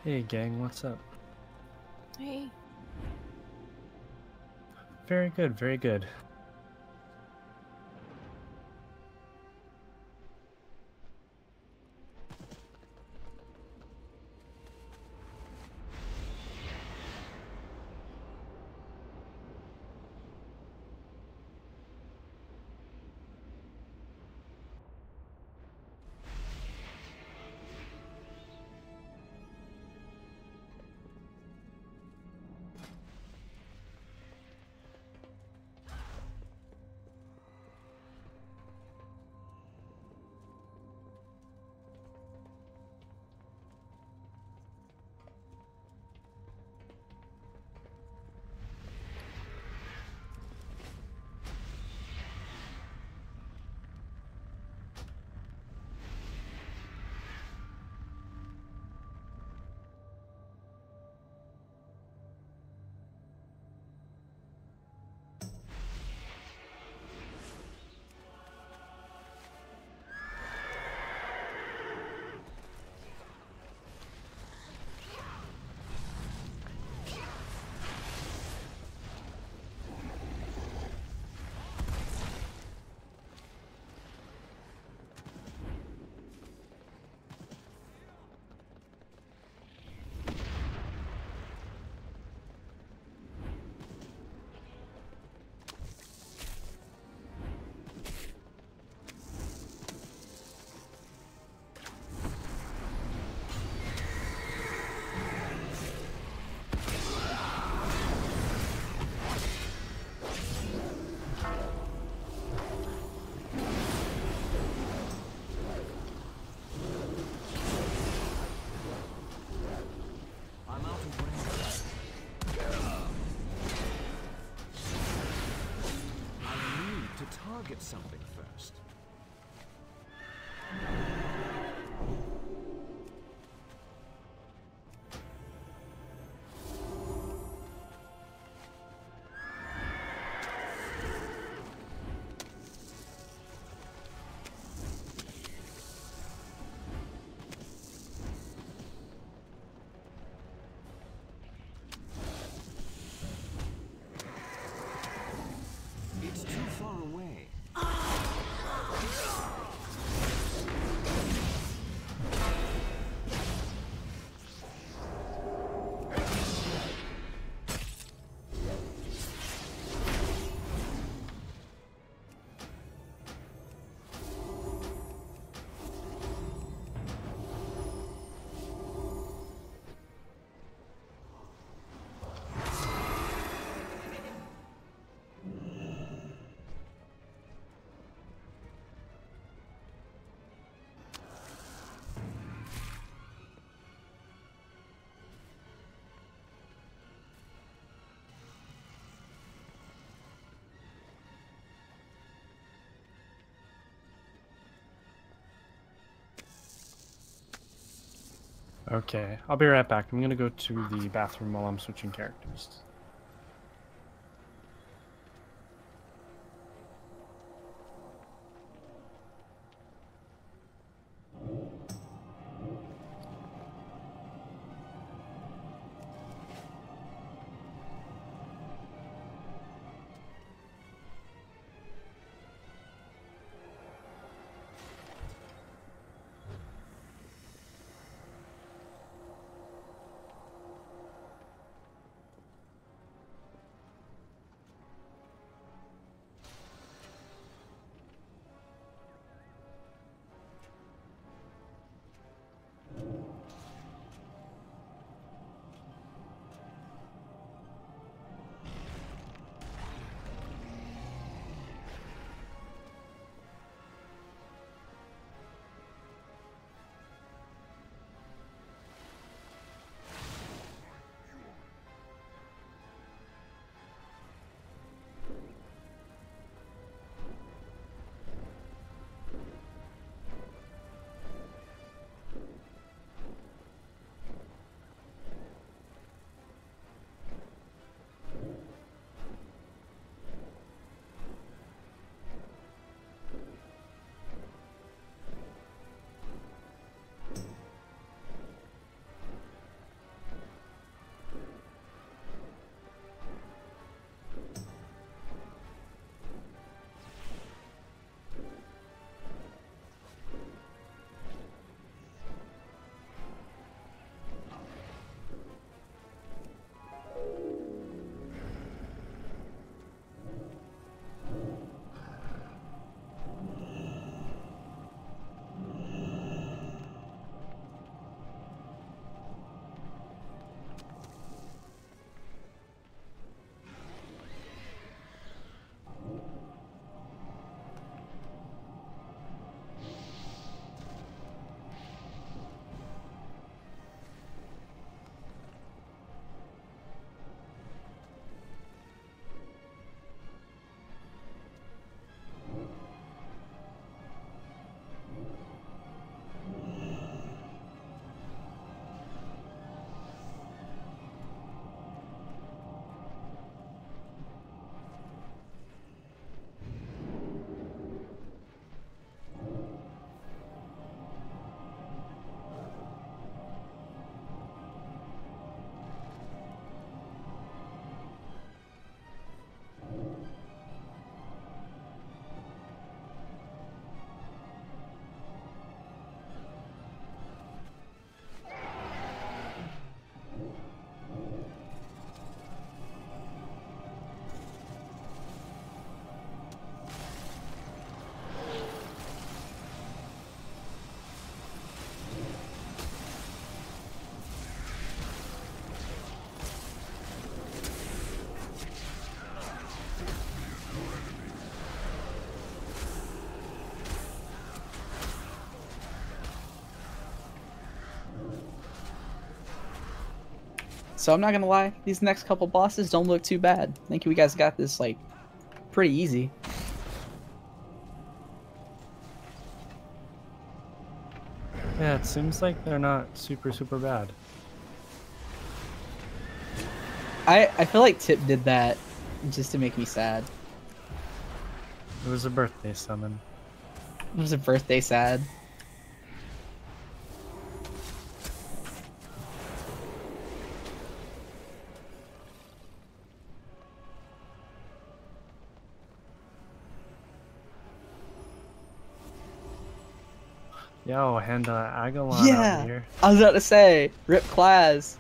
Hey gang, what's up? Hey. Very good, very good. I'm out of range. I need to target something first. It's too far away. Okay, I'll be right back. I'm gonna go to the bathroom while I'm switching characters. So I'm not gonna lie, these next couple bosses don't look too bad. I think you guys got this like pretty easy. Yeah, it seems like they're not super bad. I feel like Tip did that just to make me sad. It was a birthday summon. It was a birthday sad. Yo, and Agalon out Yeah, here. I was about to say, rip class.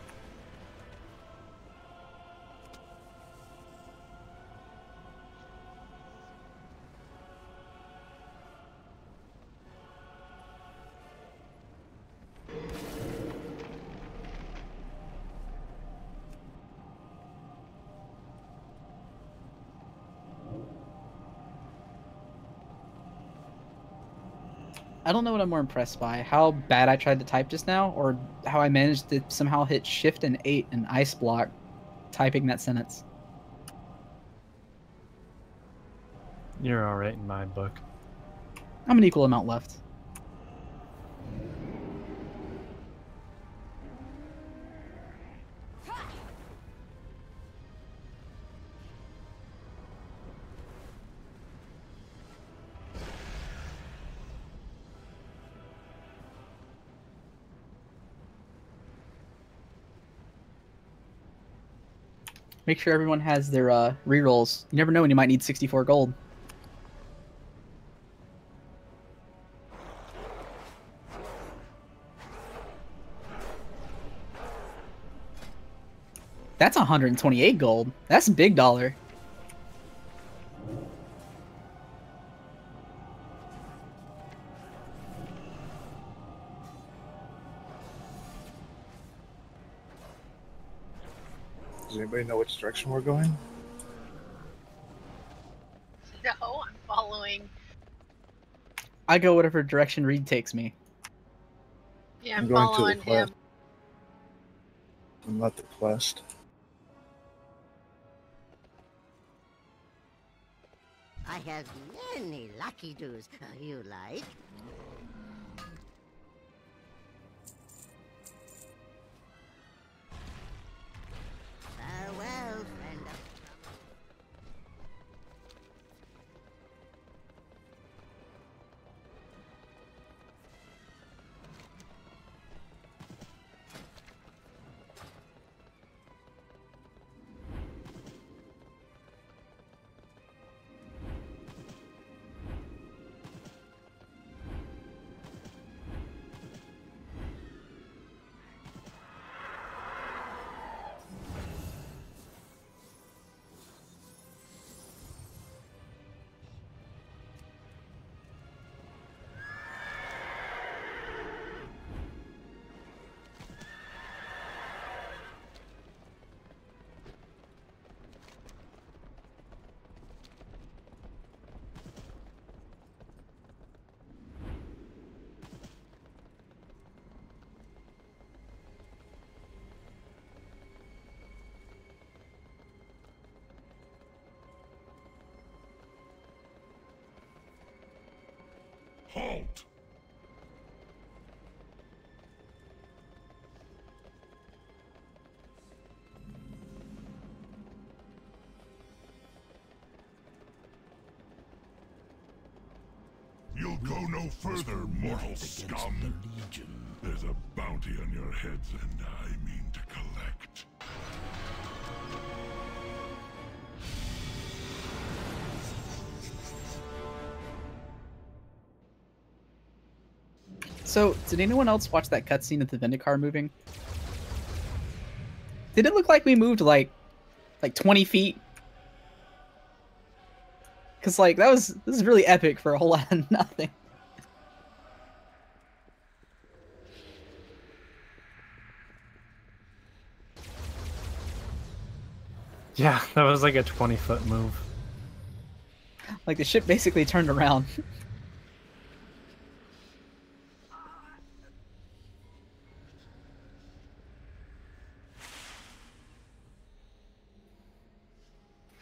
I don't know what I'm more impressed by. How bad I tried to type just now, or how I managed to somehow hit Shift and 8 and Ice Block typing that sentence. You're alright in my book. I'm an equal amount left. Make sure everyone has their rerolls. You never know when you might need 64 gold. That's 128 gold. That's big dollar. Does anybody know which direction we're going? No, I'm following. I go whatever direction Reed takes me. Yeah, I'm I'm going to the following him. quest. I'm not the quest. I have many lucky doos. You like? Farewell, friend of... Halt! You'll go no further, mortal scum. There's a bounty on your heads, and I mean to collect. So, did anyone else watch that cutscene of the Vindicar moving? Did it look like we moved like 20 feet? Cause like this is really epic for a whole lot of nothing. Yeah, that was like a 20-foot move. Like the ship basically turned around.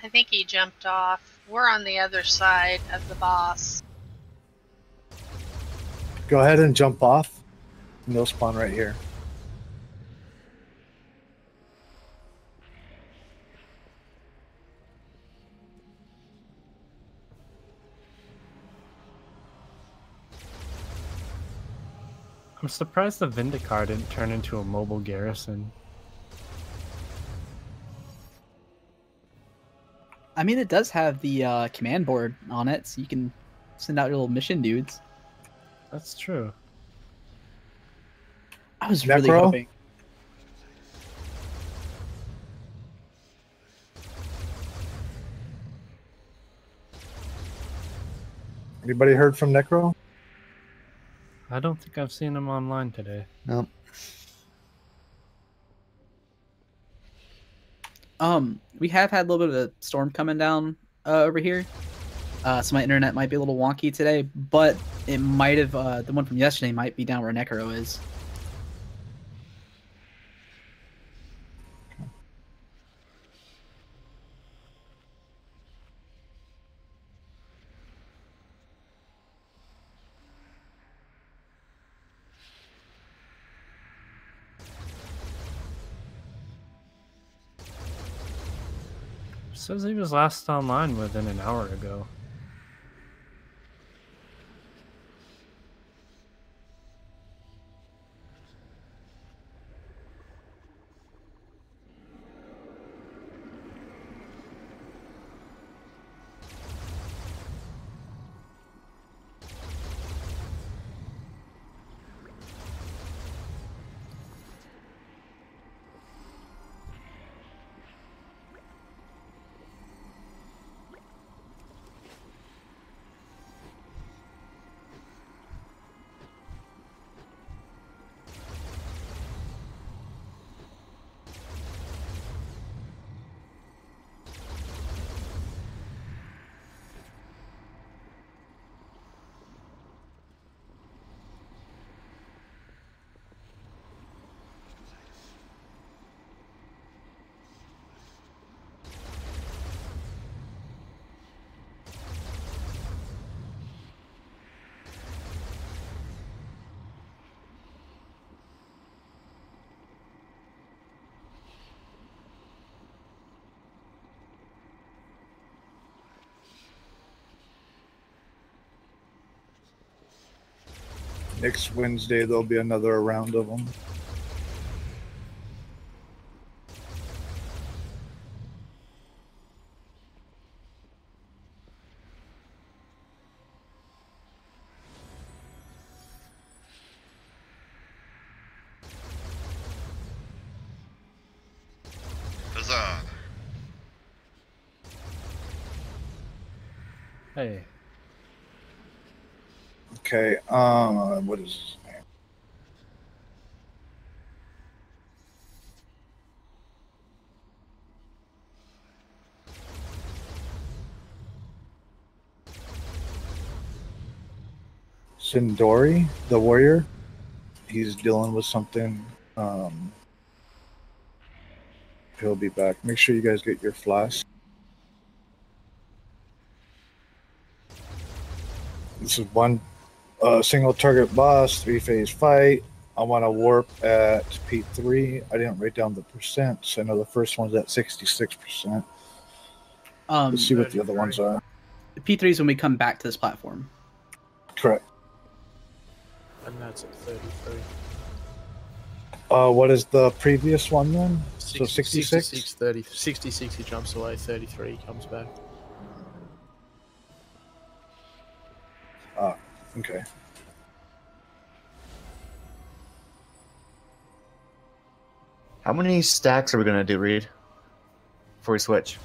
I think he jumped off. We're on the other side of the boss. Go ahead and jump off. And they'll spawn right here. I'm surprised the Vindicar didn't turn into a mobile garrison. I mean, it does have the command board on it, so you can send out your little mission dudes. That's true. I was really Necro? hoping. Anybody heard from Necro? I don't think I've seen him online today. Nope. We have had a little bit of a storm coming down over here. So my internet might be a little wonky today, but it might have, the one from yesterday might be down where Necro is. Says he was last online within an hour ago. Next Wednesday, there'll be another round of them. Huzzah! Hey. Okay, what is his name? Sindori, the warrior. He's dealing with something. He'll be back. Make sure you guys get your flask. This is one single target boss, 3-phase fight. I want to warp at P3. I didn't write down the percents. I know the first one's at 66%. Let's see what the other ones are. P3 is when we come back to this platform. Correct. And that's at 33. What is the previous one then? So 66? 66? 30, 66 he jumps away, 33 comes back. Okay. How many stacks are we gonna do, Reed? Before we switch?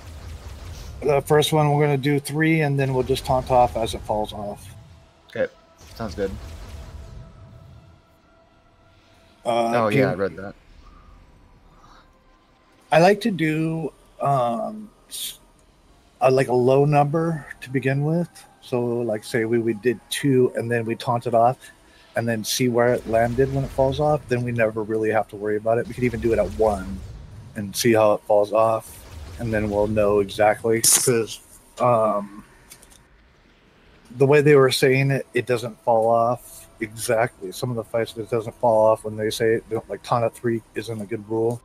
The first one we're going to do 3, and then we'll just taunt off as it falls off. Okay, sounds good. Oh yeah, I read that. I like to do like a low number to begin with. So, like, say we did 2, and then we taunt it off, and then see where it landed when it falls off. Then we never really have to worry about it. We could even do it at 1 and see how it falls off. and then we'll know exactly. Because the way they were saying it, it doesn't fall off exactly. Some of the fights, it doesn't fall off when they say it. Like Taunt 3 isn't a good rule.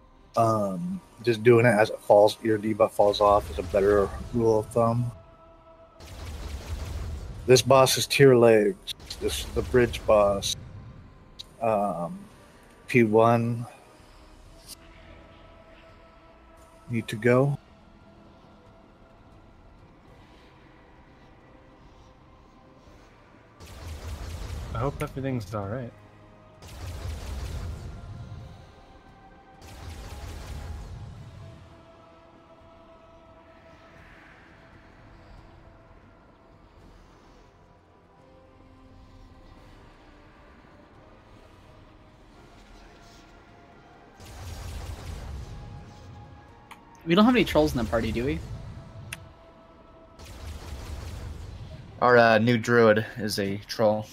Just doing it as it falls, your debuff falls off is a better rule of thumb. This boss is tier legs. This is the bridge boss. P1 need to go. I hope everything's alright. We don't have any trolls in the party, do we? Our new druid is a troll.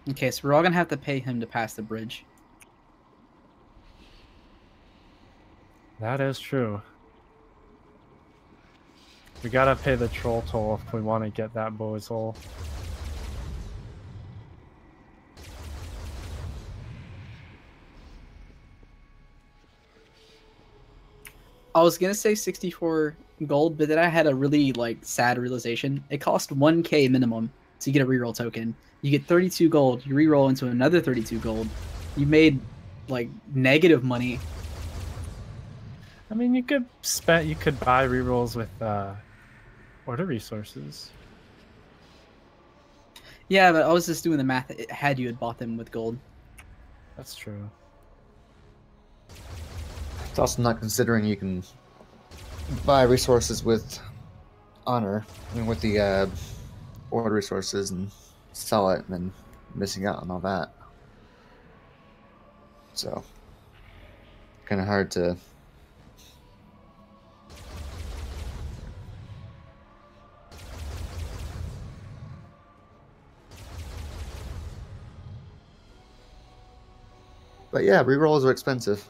Okay, so we're all gonna have to pay him to pass the bridge. That is true. We gotta pay the troll toll if we want to get that boy's hole. I was gonna say 64 gold, but then I had a really sad realization. It cost 1k minimum to get a reroll token. You get 32 gold, you reroll into another 32 gold. You made negative money. I mean, you could buy rerolls with order resources. Yeah, but I was just doing the math. Had you had bought them with gold. That's true. It's also not considering you can buy resources with honor. I mean, with the order resources and sell it, and then missing out on all that. So, kind of hard to. But yeah, rerolls are expensive.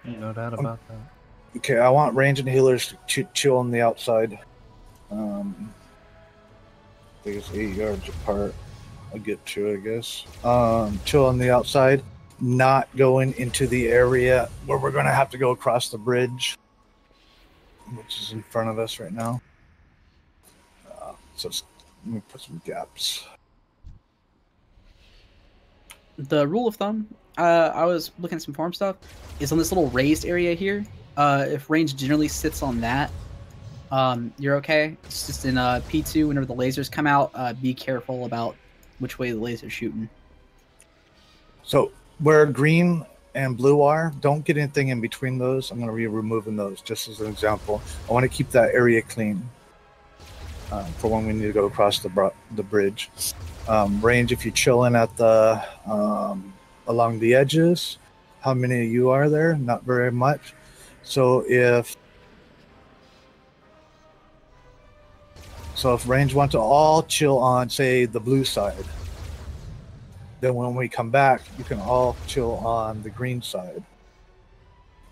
No doubt about that. Okay, I want range and healers to chill on the outside. I think it's 8 yards apart. I'll get to it, I guess. Chill on the outside, not going into the area where we're going to have to go across the bridge, which is in front of us right now. Let me put some gaps. The rule of thumb, I was looking at some farm stuff, is on this little raised area here. If range generally sits on that, you're okay. It's just in P2, whenever the lasers come out, be careful about which way the laser's shooting. So where green and blue are, don't get anything in between those. I'm going to be removing those just as an example. I want to keep that area clean for when we need to go across the bridge. Range, if you're chilling at the along the edges, how many of you are there? Not very much. So if range want to all chill on, say, the blue side, then when we come back, you can all chill on the green side.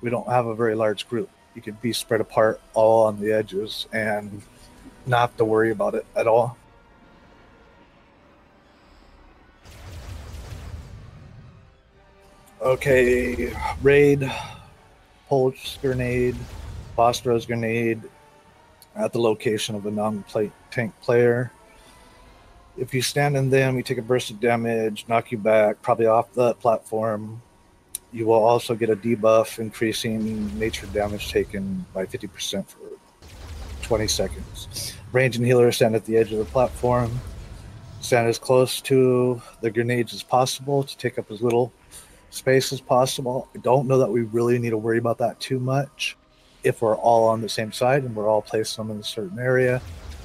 We don't have a very large group. You could be spread apart all on the edges and not have to worry about it at all. Okay, raid, pulse grenade, phosphorus grenade at the location of a non-tank player. If you stand in them, you take a burst of damage, knock you back, probably off the platform. You will also get a debuff, increasing nature damage taken by 50% for 20 seconds. Range and healer stand at the edge of the platform. Stand as close to the grenades as possible to take up as little space as possible. I don't know that we really need to worry about that too much. If we're all on the same side and we're all placed them in a certain area,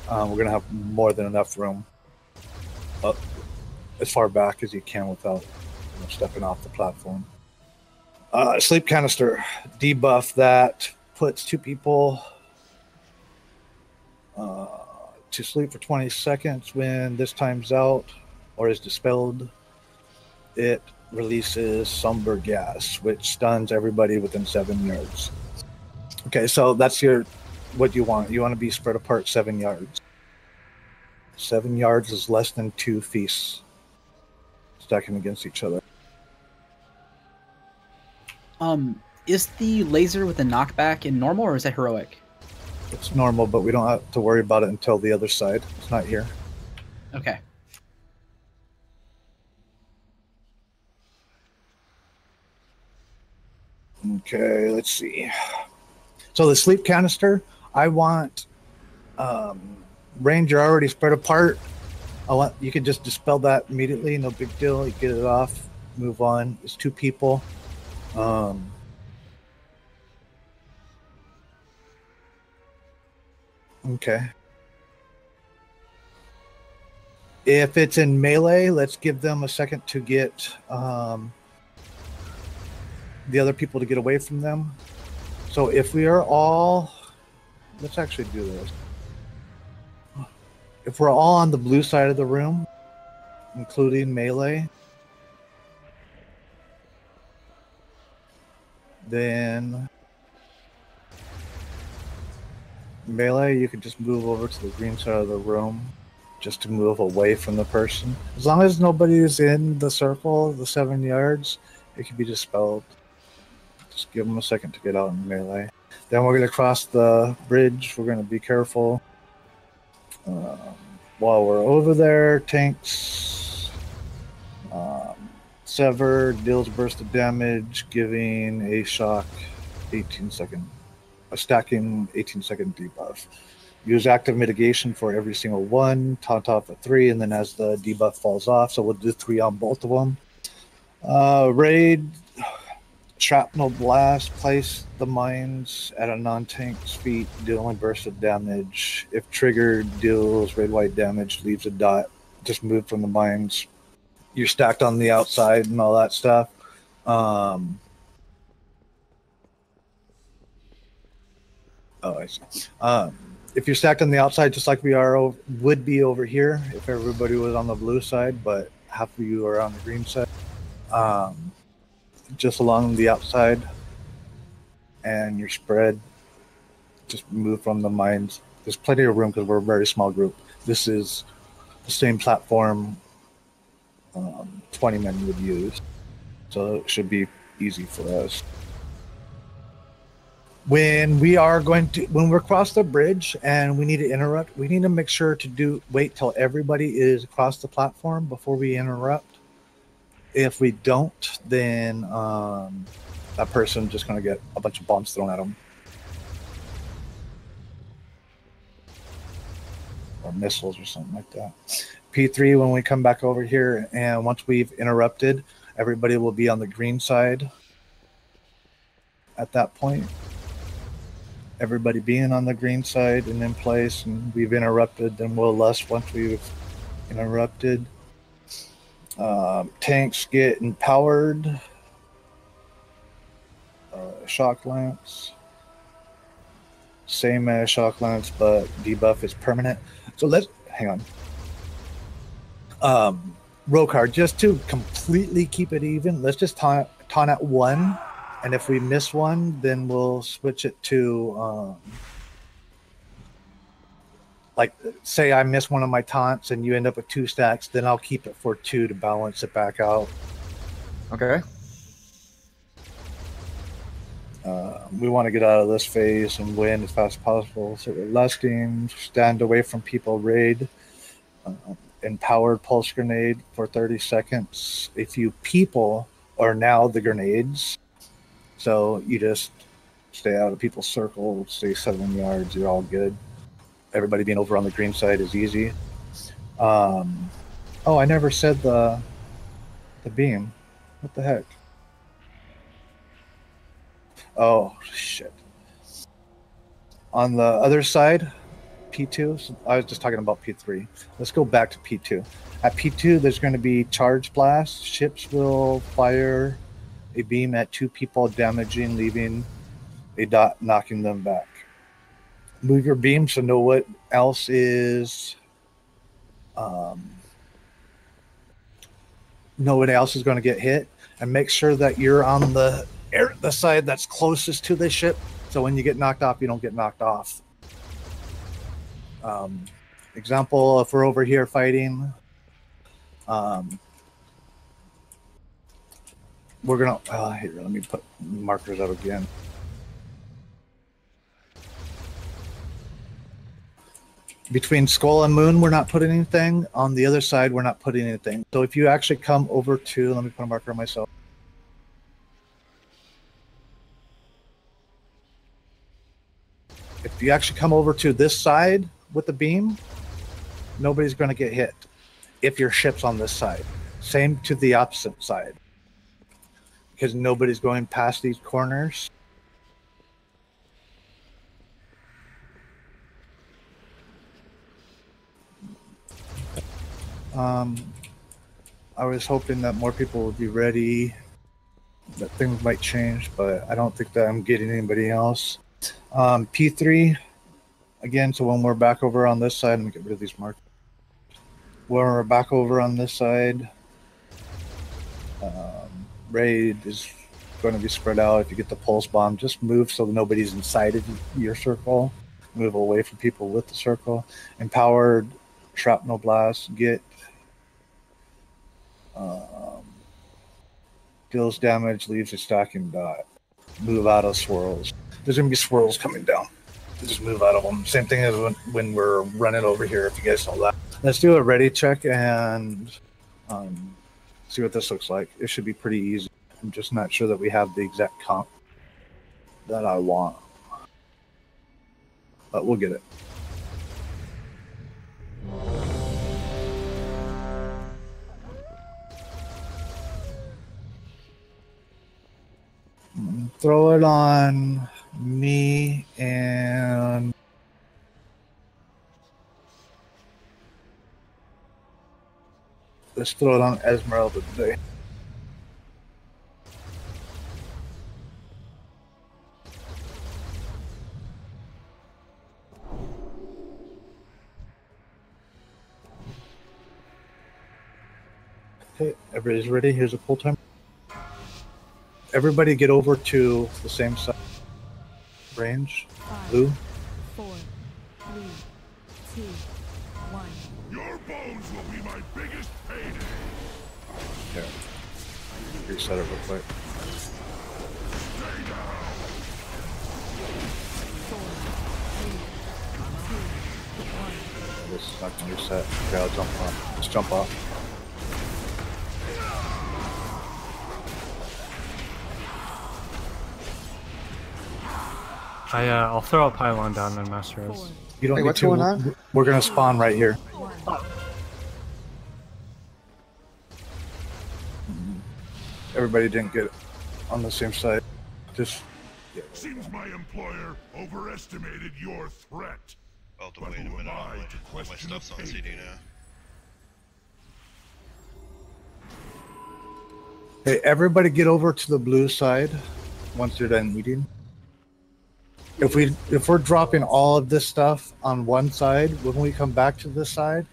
we're going to have more than enough room up as far back as you can without stepping off the platform. Sleep canister debuff that puts 2 people to sleep for 20 seconds. When this times out or is dispelled, it releases somber gas, which stuns everybody within 7 yards. Okay, so that's what you want. You want to be spread apart 7 yards. 7 yards is less than 2 feasts stacking against each other. Is the laser with the knockback in normal or is that heroic? It's normal, but we don't have to worry about it until the other side. It's not here. Okay. Okay, let's see. So the sleep canister, I want range. You're already spread apart. You can just dispel that immediately. No big deal. You get it off. Move on. It's 2 people. Okay. If it's in melee, let's give them a second to get the other people to get away from them. So if we are all, let's actually do this. If we're all on the blue side of the room, including melee, then melee, you can just move over to the green side of the room just to move away from the person. As long as nobody is in the circle, the 7 yards, it can be dispelled. Just give them a second to get out in melee. Then we're going to cross the bridge. We're going to be careful. While we're over there, tanks sever deals burst of damage, giving a shock 18-second, a stacking 18-second debuff. Use active mitigation for every single one. Taunt off at 3, and then as the debuff falls off, so we'll do 3 on both of them. Raid. Shrapnel blast, place the mines at a non-tank's feet, dealing burst of damage. If triggered, deals red white damage, leaves a dot. Just move from the mines. You're stacked on the outside and all that stuff. Oh, I see. If you're stacked on the outside, just like we would be over here, if everybody was on the blue side, but half of you are on the green side. Just along the outside, and you're spread. Just move from the mines. There's plenty of room because we're a very small group. This is the same platform 20 men would use, so it should be easy for us. When we're across the bridge and we need to interrupt, we need to make sure to wait till everybody is across the platform before we interrupt. If we don't, then that person's just going to get a bunch of bombs thrown at them. Or missiles or something like that. P3, when we come back over here, and once we've interrupted, everybody will be on the green side at that point. Everybody being on the green side and in place, and we've interrupted, then we'll lust once we've interrupted. Tanks get empowered. Shock lance. Same as shock lance, but debuff is permanent. So let's hang on. Rokar, just to completely keep it even, let's just taunt at 1, and if we miss one, then we'll switch it to like, say I miss one of my taunts and you end up with 2 stacks, then I'll keep it for 2 to balance it back out. Okay. We want to get out of this phase and win as fast as possible. So we're lusting, stand away from people, raid, empowered pulse grenade for 30 seconds. A few people are now the grenades. So you just stay out of people's circle, stay 7 yards, you're all good. Everybody being over on the green side is easy. Oh, I never said the beam. What the heck? Oh, shit. On the other side, P2, so I was just talking about P3. Let's go back to P2. At P2, there's going to be charge blast. Ships will fire a beam at 2 people, damaging, leaving a dot, knocking them back. Move your beam so know what else is nobody else is going to get hit, and make sure that you're on the side that's closest to the ship, so when you get knocked off, you don't get knocked off. Example, if we're over here fighting, we're gonna here, let me put markers up again. Between Skull and Moon, we're not putting anything. On the other side, we're not putting anything. So if you actually come over to, let me put a marker on myself. If you actually come over to this side with the beam, nobody's going to get hit if your ship's on this side. Same to the opposite side. Because nobody's going past these corners. I was hoping that more people would be ready, that things might change, but I don't think that I'm getting anybody else. P3, again, so when we're back over on this side, let me get rid of these markers. When we're back over on this side, raid is going to be spread out. If you get the pulse bomb, just move so nobody's inside of your circle. Move away from people with the circle. Empowered shrapnel blast, get deals damage, leaves a stacking dot. Move out of swirls. There's going to be swirls coming down. Just move out of them. Same thing as when we're running over here, if you guys know that. Let's do a ready check and see what this looks like. It should be pretty easy. I'm just not sure that we have the exact comp that I want. But we'll get it. Throw it on me and let's throw it on Esmeralda today. Okay, everybody's ready. Here's a pull timer. Everybody get over to the same side. Range. Blue. 4, 3, 2, 1. Your bones will be my biggest payday. Okay. Reset it real quick. Stay down. 4, 3, 2, 1. This is not going to reset. Okay, I'll jump off. Let's jump off. I'll throw a pylon down on Master Rose. You don't Hey, need what's to. going on? We're going to spawn right here. Everybody didn't get on the same side. Just Seems my employer overestimated your threat. Well, to But wait a who am minute. I All to my question stuff's a on payday? CD now. hey, everybody get over to the blue side once you're done eating. If we're dropping all of this stuff on one side, when we come back to this side,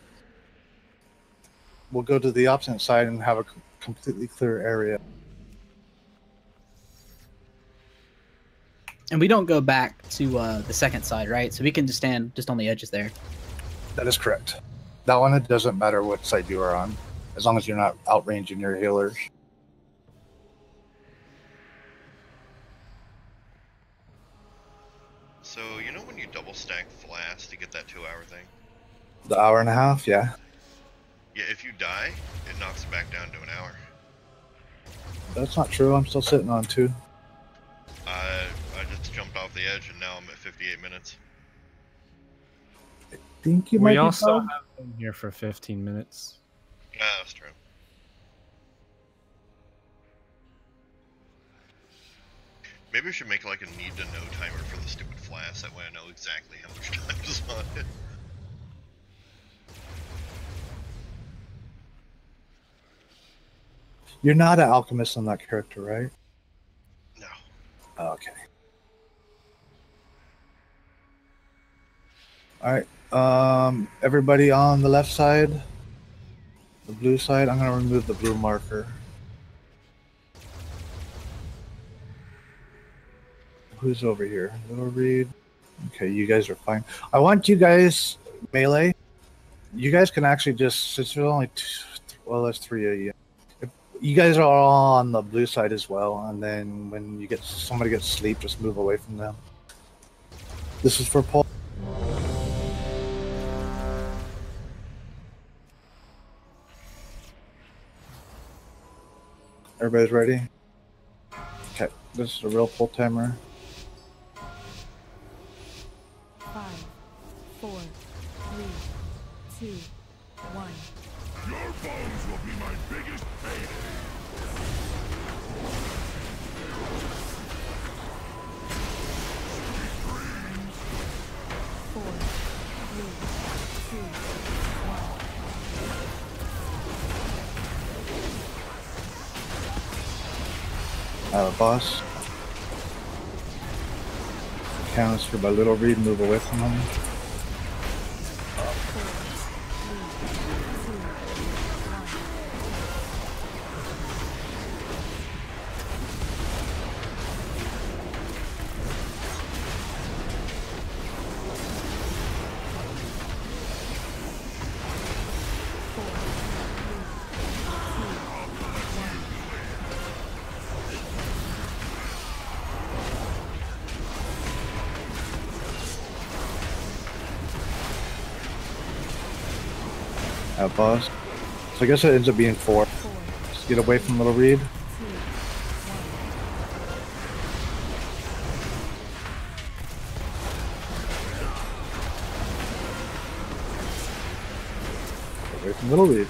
we'll go to the opposite side and have a completely clear area. And we don't go back to the second side, right? So we can just stand just on the edges there. That is correct. That one, it doesn't matter what side you are on, as long as you're not outranging your healers. So, you know when you double stack flasks to get that 2-hour thing? The hour and a half, yeah. Yeah, if you die, it knocks it back down to an hour. That's not true. I'm still sitting on 2. I just jumped off the edge and now I'm at 58 minutes. I think you might We be also fine. have been here for 15 minutes. Ah, that's true. Maybe we should make like a need to know timer for the stupid flask. That way I know exactly how much time is on it. You're not an alchemist on that character, right? No. Okay. All right. Everybody on the left side, The blue side, I'm gonna remove the blue marker. Who's over here? Little Reed. Okay, you guys are fine. I want you guys melee. You guys can actually just, since there's only well, there's 3 of you. If you guys are all on the blue side as well, and then when you get somebody gets sleep, just move away from them. This is for Paul. Everybody's ready? Okay, this is a real full timer. 5, 4, 3, 2, 1. Your bones will be my biggest payday. 4, 3, 2, 1. Boss. Canister by Little Reed, move away from him. Boss. So I guess it ends up being 4. Just get away from Little Reed. Get away from Little Reed.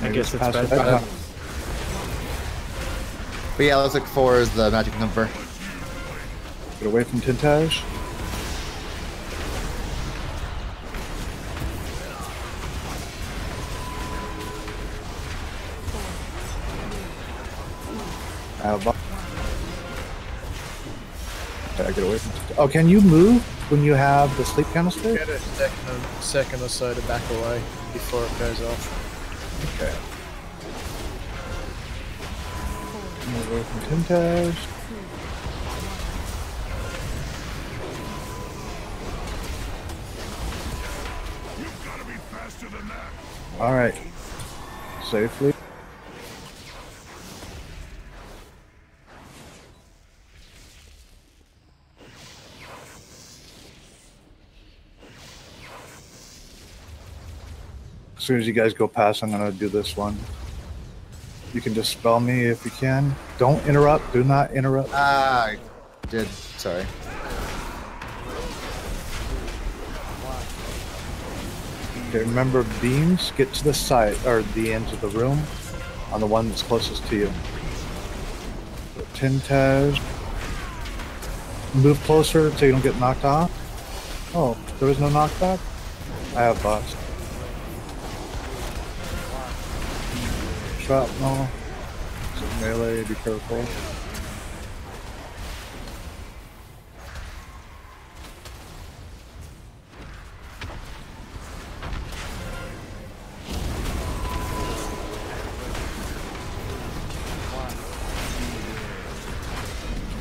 I guess it's pass bad. it back. But yeah, looks like 4 is the magic number. Get away from Tintage. Get away from. Oh, can you move when you have the sleep canister? Get a second or so to back away before it goes off. Okay. Move away from Tintage. You've got to be faster than that. All right. Safely. As soon as you guys go past, I'm gonna do this one. You can just spell me if you can. Don't interrupt. Do not interrupt. Ah, I did. Sorry. Okay, remember beams. Get to the side or the ends of the room, on the one that's closest to you. Tintage. Move closer so you don't get knocked off. Oh, there was no knockback. I have boss. Shrapnel. Some melee, be careful.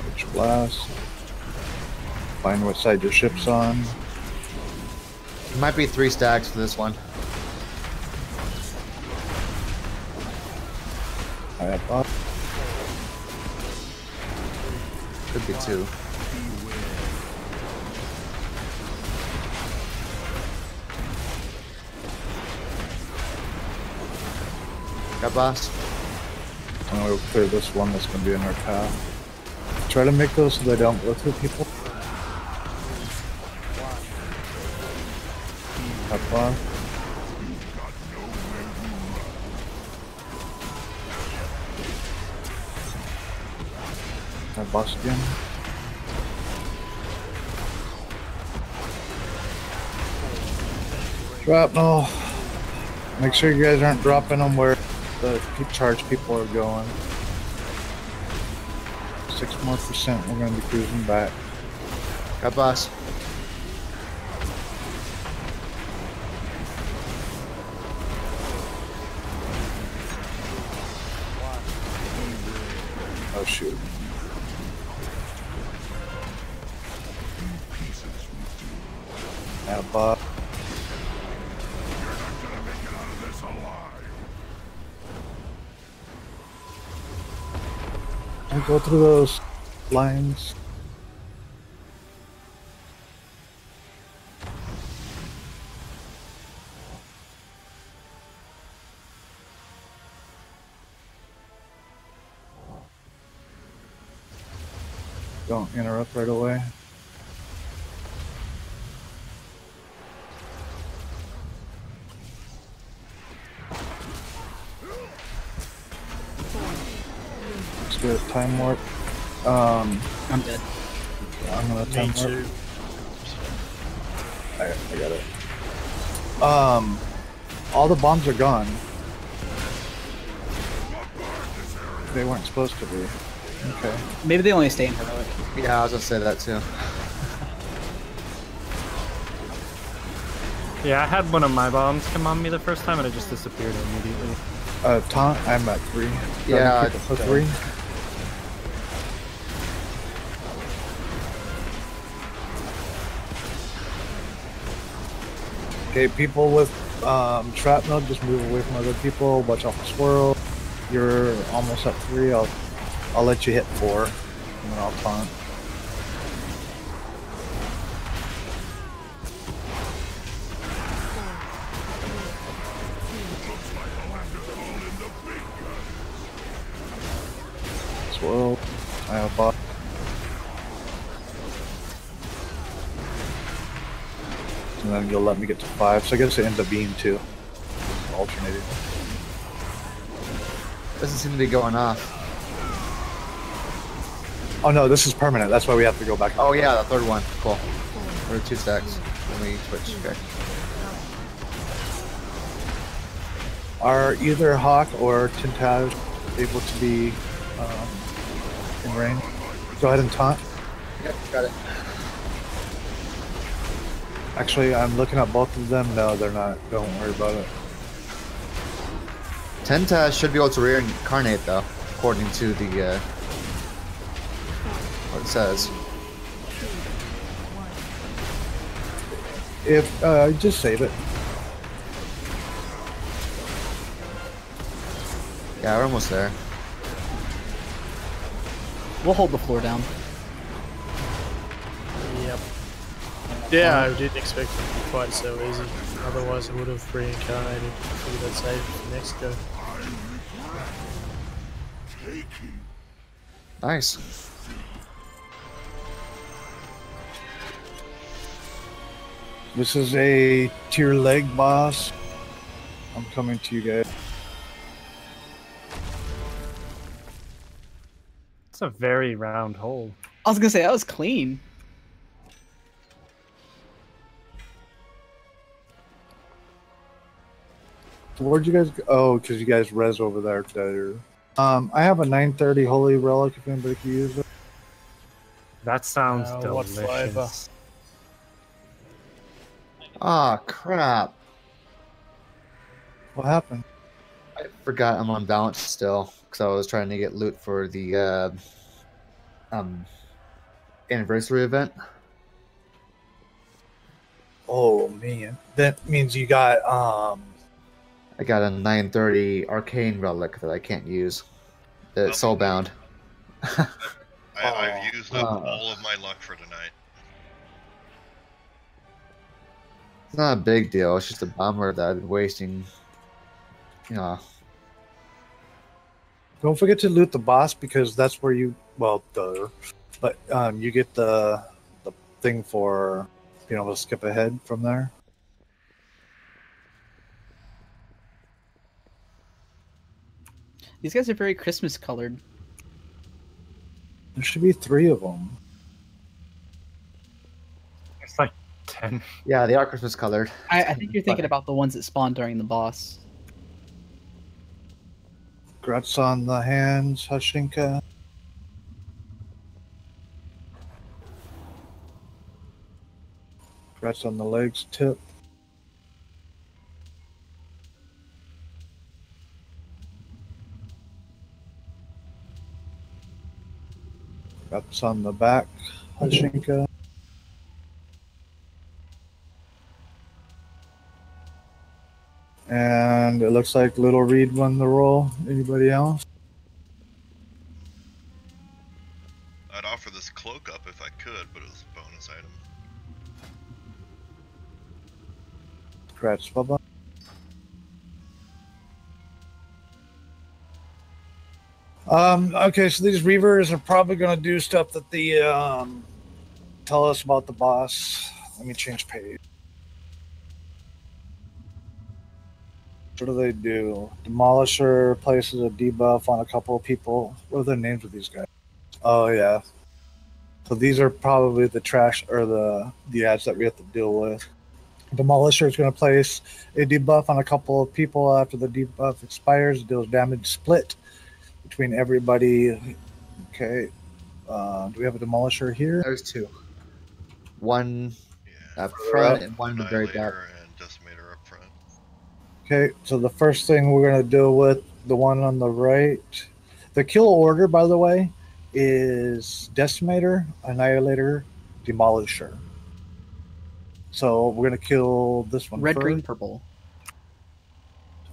Which blast. Find what side your ship's on. It might be 3 stacks for this one. I have boss. Could be 2. Got boss. I'm gonna clear this one that's gonna be in our path. Try to make those so they don't go through people. Have boss. Have boss again. Shrapnel. Make sure you guys aren't dropping them where the charge people are going. 6% more, we're going to be cruising back. Got boss. shoot. Yeah, Bob. I go through those lines. Don't interrupt right away. Let's get a time warp. I'm dead. I'm gonna time Me warp. too. I got it. All the bombs are gone. They weren't supposed to be. Okay. Maybe they only stay in heroic. Yeah, I was gonna say that too. Yeah, I had one of my bombs come on me the first time and it just disappeared immediately. Taunt, I'm at 3. Yeah, For 3. Okay, people with shrapnel, just move away from other people. Watch out for swirl. You're almost at 3. I'll let you hit 4, and then I'll taunt. Swirl. I have bot. And then you'll let me get to 5. So I guess it ends up being 2. Alternating. Doesn't seem to be going off. Oh no, this is permanent. That's why we have to go back. Oh yeah, the third one. Cool. There are 2 stacks. Let me switch. Okay. Are either Hawk or Tintaj able to be in range? Go ahead and taunt. Yep, got it. Actually, I'm looking at both of them. No, they're not. Don't worry about it. Tentaz should be able to reincarnate though, according to the what it says. If just save it. Yeah, we're almost there. We'll hold the floor down. Yep. Yeah, I didn't expect it to be quite so easy. Otherwise, I would have reincarnated. Figured I'd save it for next go. Nice. This is a tier leg boss. I'm coming to you guys. It's a very round hole. I was gonna say that was clean. Where'd you guys go? Oh, because you guys res over there. I have a 930 Holy Relic if anybody can use it. That sounds What flavor? delicious. Ah, crap. What happened? I forgot I'm on balance still, because I was trying to get loot for the anniversary event. Oh man, that means you got I got a 930 arcane relic that I can't use. It's soulbound. I've used up all of my luck for tonight. It's not a big deal. It's just a bummer that I've been wasting. You know. Don't forget to loot the boss because that's where you but you get the thing for being able to skip ahead from there. These guys are very Christmas colored. There should be 3 of them. It's like 10. Yeah, they are Christmas colored. I think you're thinking about the ones that spawn during the boss. Grats on the hands, Hashinka. Grats on the legs, Tip. That's on the back. Hashinka. And it looks like Little Reed won the roll. Anybody else? I'd offer this cloak up if I could, but it was a bonus item. Scratch, Bubba. Okay, so these Reavers are probably going to do stuff that the tell us about the boss. Let me change page. What do they do? Demolisher places a debuff on a couple of people. What are the names of these guys? Oh yeah. So these are probably the trash or the ads that we have to deal with. Demolisher is going to place a debuff on a couple of people after the debuff expires. Deals damage split between everybody. Okay. Do we have a Demolisher here? There's two. One up front and one in the very back. Annihilator and Decimator up front. Okay, so the first thing we're going to deal with, the one on the right. The kill order, by the way, is Decimator, Annihilator, Demolisher. So we're going to kill this one Red, first. green, purple.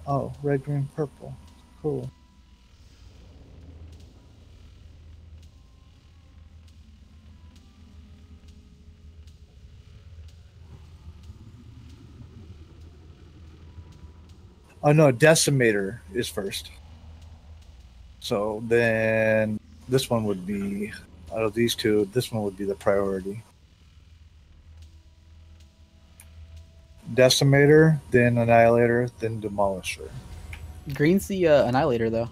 Oh, red, green, purple. Cool. Oh no, Decimator is first. So then this one would be, out of these two, this one would be the priority. Decimator, then Annihilator, then Demolisher. Green's the Annihilator, though.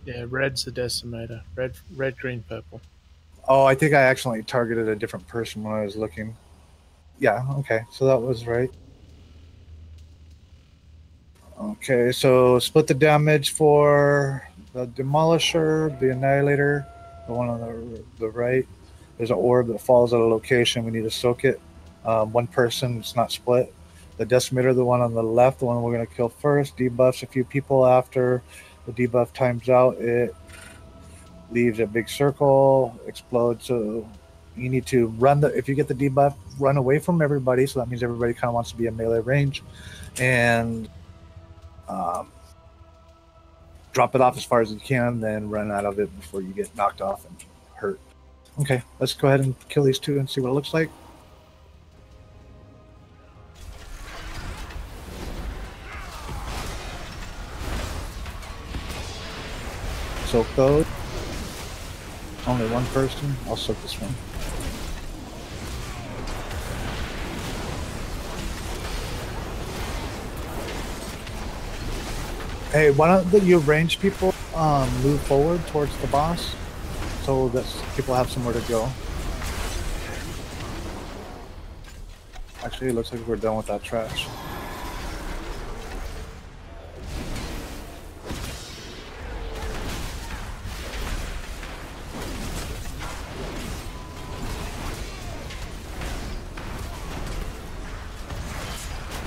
Yeah, red's the Decimator. Red, green, purple. Oh, I think I accidentally targeted a different person when I was looking. Yeah, okay, so that was right. Okay, so split the damage for the Demolisher, the Annihilator, the one on the right. There's an orb that falls at a location. We need to soak it. One person, it's not split. The Decimator, the one on the left, the one we're going to kill first, debuffs a few people after the debuff times out. It leaves a big circle, explodes. So you need to run if you get the debuff, run away from everybody. So that means everybody kind of wants to be in melee range. And drop it off as far as you can, then run out of it before you get knocked off and hurt. Okay, let's go ahead and kill these two and see what it looks like. Soak those. Only one person. I'll soak this one. Hey, why don't you range people move forward towards the boss so that people have somewhere to go? Actually, it looks like we're done with that trash.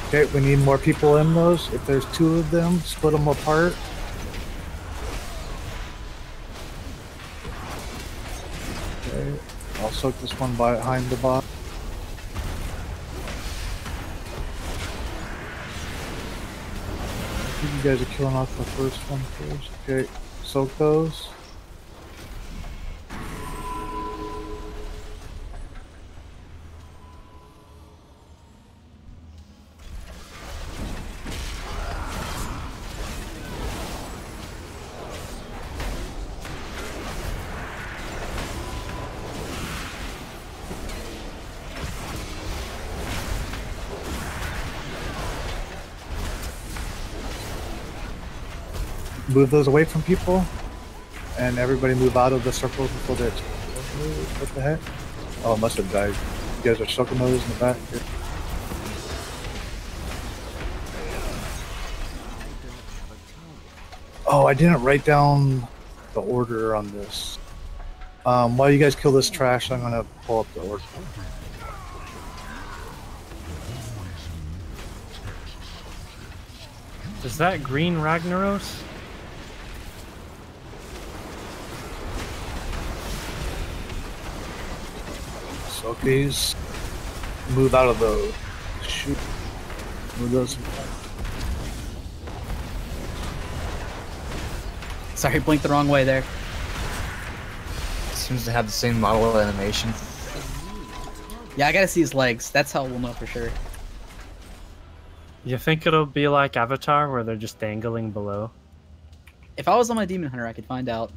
Okay, we need more people in those. If there's two of them, split them apart. Okay, I'll soak this one behind the box. I think you guys are killing off the first one first. Okay, soak those. Move those away from people, and everybody move out of the circles before they explode. What the heck? Oh, it must have died. You guys are soaking those in the back. Good. Oh, I didn't write down the order on this. While you guys kill this trash, I'm gonna pull up the order. Is that green Please move out of the shoot. Move those. Sorry, blinked the wrong way there. Seems to have the same model animation. Yeah, I gotta see his legs. That's how we'll know for sure. You think it'll be like Avatar, where they're just dangling below? If I was on my Demon Hunter, I could find out.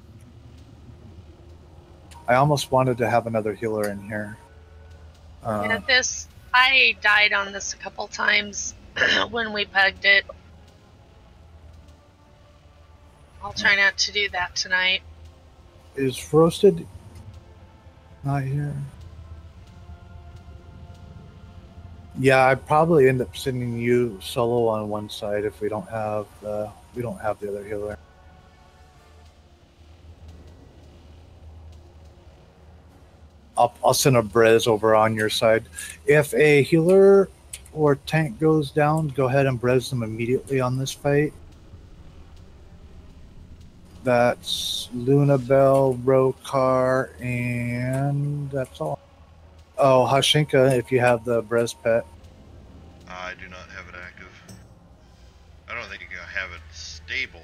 I almost wanted to have another healer in here. Yeah, I died on this a couple times when we pegged it. I'll try not to do that tonight. Is Roasted not here? Yeah, I'd probably end up sending you solo on one side if we don't have the other healer. I'll send a Brez over on your side. If a healer or tank goes down, go ahead and Brez them immediately on this fight. That's Lunabelle, Rokar, and that's all. Oh, Hashinka, if you have the Brez pet. I do not have it active. I don't think I have it stable.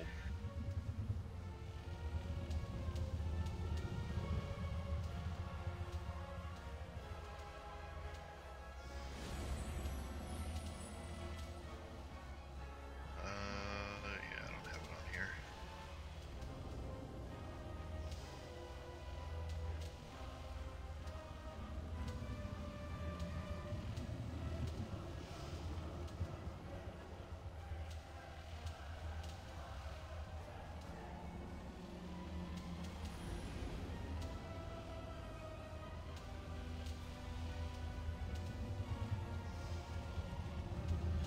Yeah, I don't have it on here.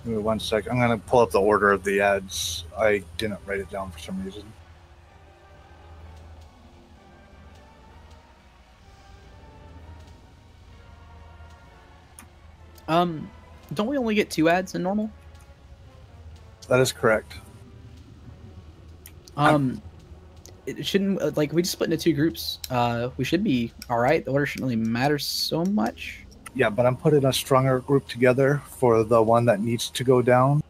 Give me 1 sec. I'm going to pull up the order of the ads. I didn't write it down for some reason. Don't we only get 2 ads in normal? That is correct. It shouldn't, like, we just split into 2 groups. We should be alright. The order shouldn't really matter so much. Yeah, but I'm putting a stronger group together for the one that needs to go down.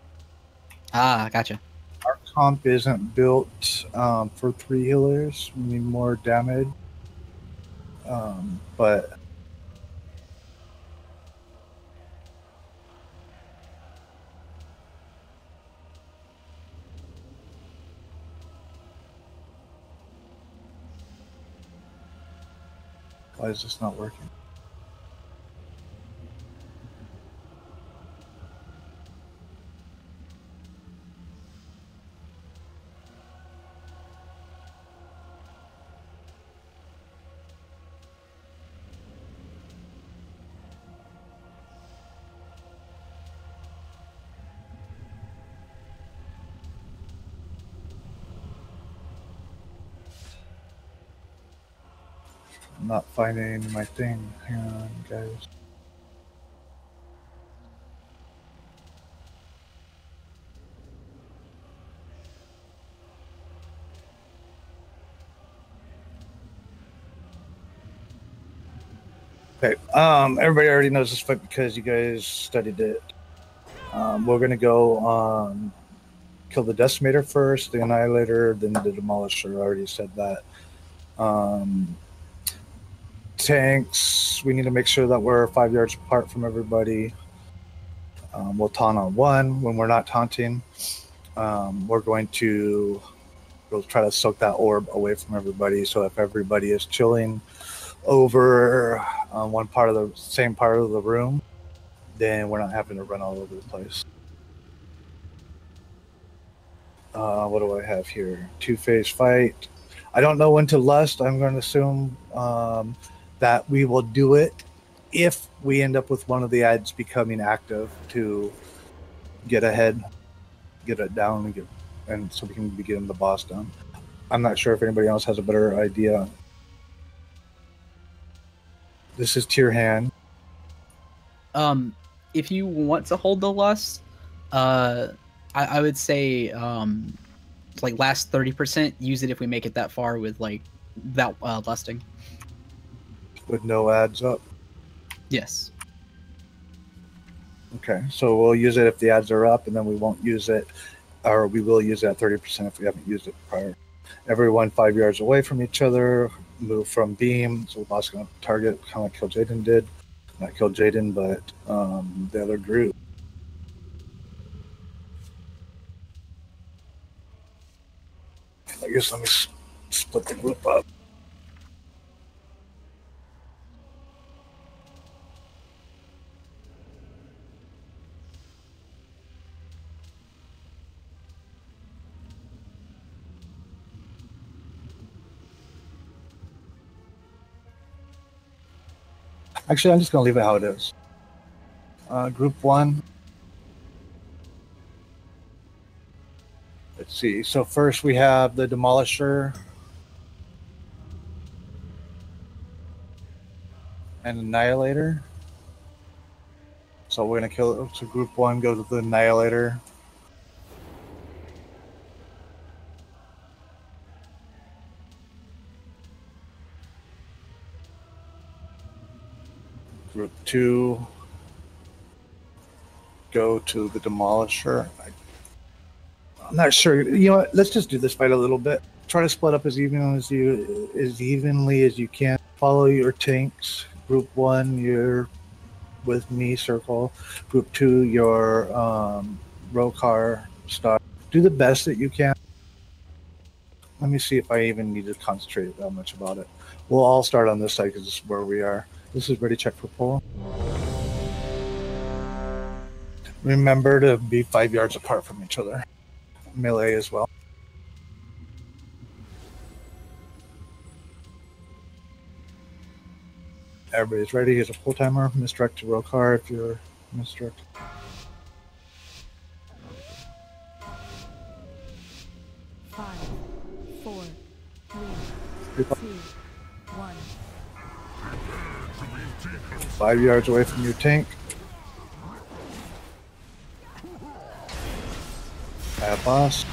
Ah, gotcha. Our comp isn't built for 3 healers. We need more damage. But why is this not working? I'm not finding my thing. Hang on, guys. Okay, everybody already knows this fight because you guys studied it. We're gonna go kill the Decimator first, the Annihilator, then the Demolisher. I already said that. Tanks, we need to make sure that we're 5 yards apart from everybody. We'll taunt on 1 when we're not taunting. We're going to we'll try to soak that orb away from everybody. So if everybody is chilling over one part of the same part of the room, then we're not having to run all over the place. What do I have here? 2-phase fight. I don't know when to lust. I'm going to assume that we will do it if we end up with one of the ads becoming active to get ahead, get it down, and so we can be getting the boss done. I'm not sure if anybody else has a better idea. This is tier hand. If you want to hold the lust, I would say like last 30%, use it if we make it that far with like without lusting. With no ads up. Yes. Okay, so we'll use it if the ads are up, and then we won't use it, or we will use it at 30% if we haven't used it prior. Everyone 5 yards away from each other, move from beam, so the boss is going to target, kind of like Kill Jaden did. Not Kill Jaden, but the other group. I guess let me split the group up. Actually, I'm just going to leave it how it is. Group 1. Let's see. So first we have the Demolisher and Annihilator. So we're going to kill it. So Group 1 goes with the Annihilator. Group 2 go to the Demolisher. I'm not sure. You know what? Let's just do this fight a little bit. Try to split up as evenly as you can. Follow your tanks. Group 1, you're with me, circle. Group 2, your Rokar start. Do the best that you can. Let me see if I even need to concentrate that much about it. We'll all start on this side because this is where we are. This is ready, check for pull. Remember to be 5 yards apart from each other. Melee as well. Everybody's ready. Here's a full timer. Misdirect to Rokar if you're misdirect. Five, 4, 3, 2, 1. 5 yards away from your tank. Boss.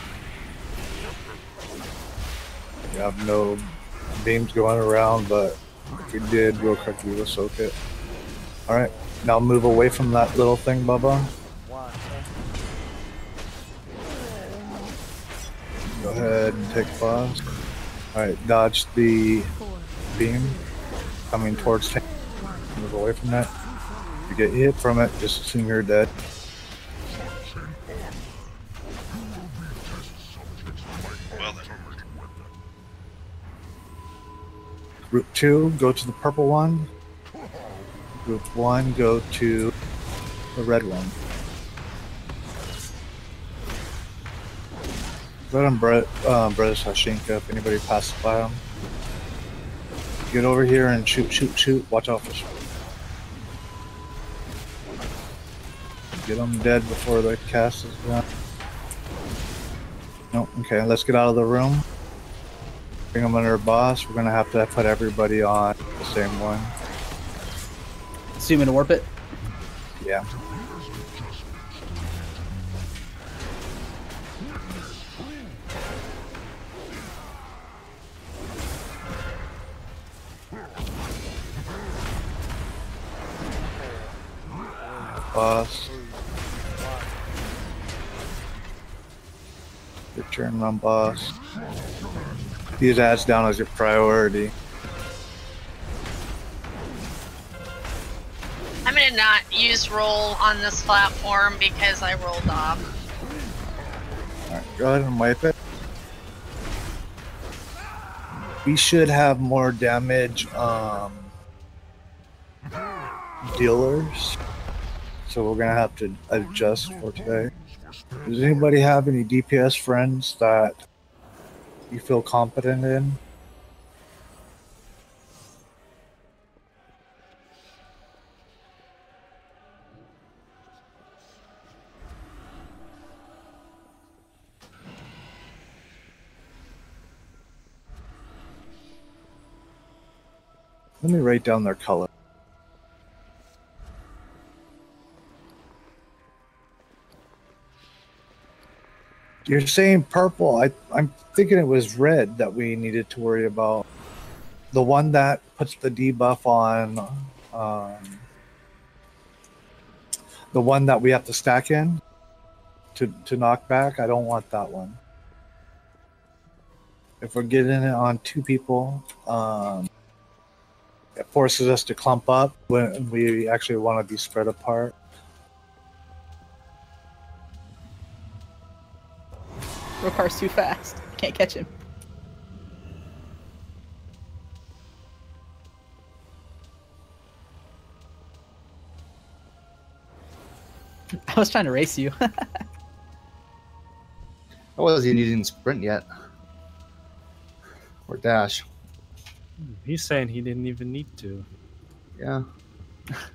You have no beams going around, but if you did, Rokar will soak it. Alright, now move away from that little thing, Bubba. Go ahead and take boss. Alright, dodge the beam coming towards tank. Move away from that. If you get hit from it, just assume you're dead. Group 2, go to the purple one. Group 1, go to the red one. Go on Brother Sashinka if anybody passes by him. Get over here and shoot, shoot, shoot. Watch out for shot. Get them dead before the cast is done. No, okay, let's get out of the room. Bring them under a boss. We're gonna have to put everybody on the same one. Assuming to warp it? Yeah. Boss. Your turn on boss. These ads down as your priority. I'm gonna not use roll on this platform because I rolled off. Alright, go ahead and wipe it. We should have more damage dealers. So we're gonna have to adjust for today. Does anybody have any DPS friends that you feel competent in? Let me write down their color. You're saying purple. I'm thinking it was red that we needed to worry about. The one that puts the debuff on The one that we have to stack in to knock back, I don't want that one. If we're getting it on 2 people, it forces us to clump up when we actually want to be spread apart. Rokar's too fast. Can't catch him. I was trying to race you. I wasn't using sprint yet. Or dash. He's saying he didn't even need to. Yeah.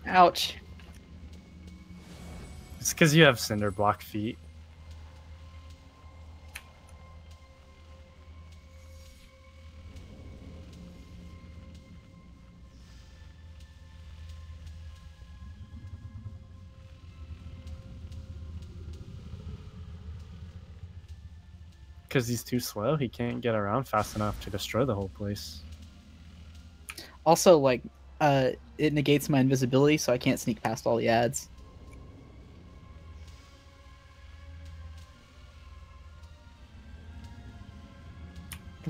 Ouch. It's because you have cinder block feet. Because he's too slow, he can't get around fast enough to destroy the whole place. Also, like, it negates my invisibility, so I can't sneak past all the ads.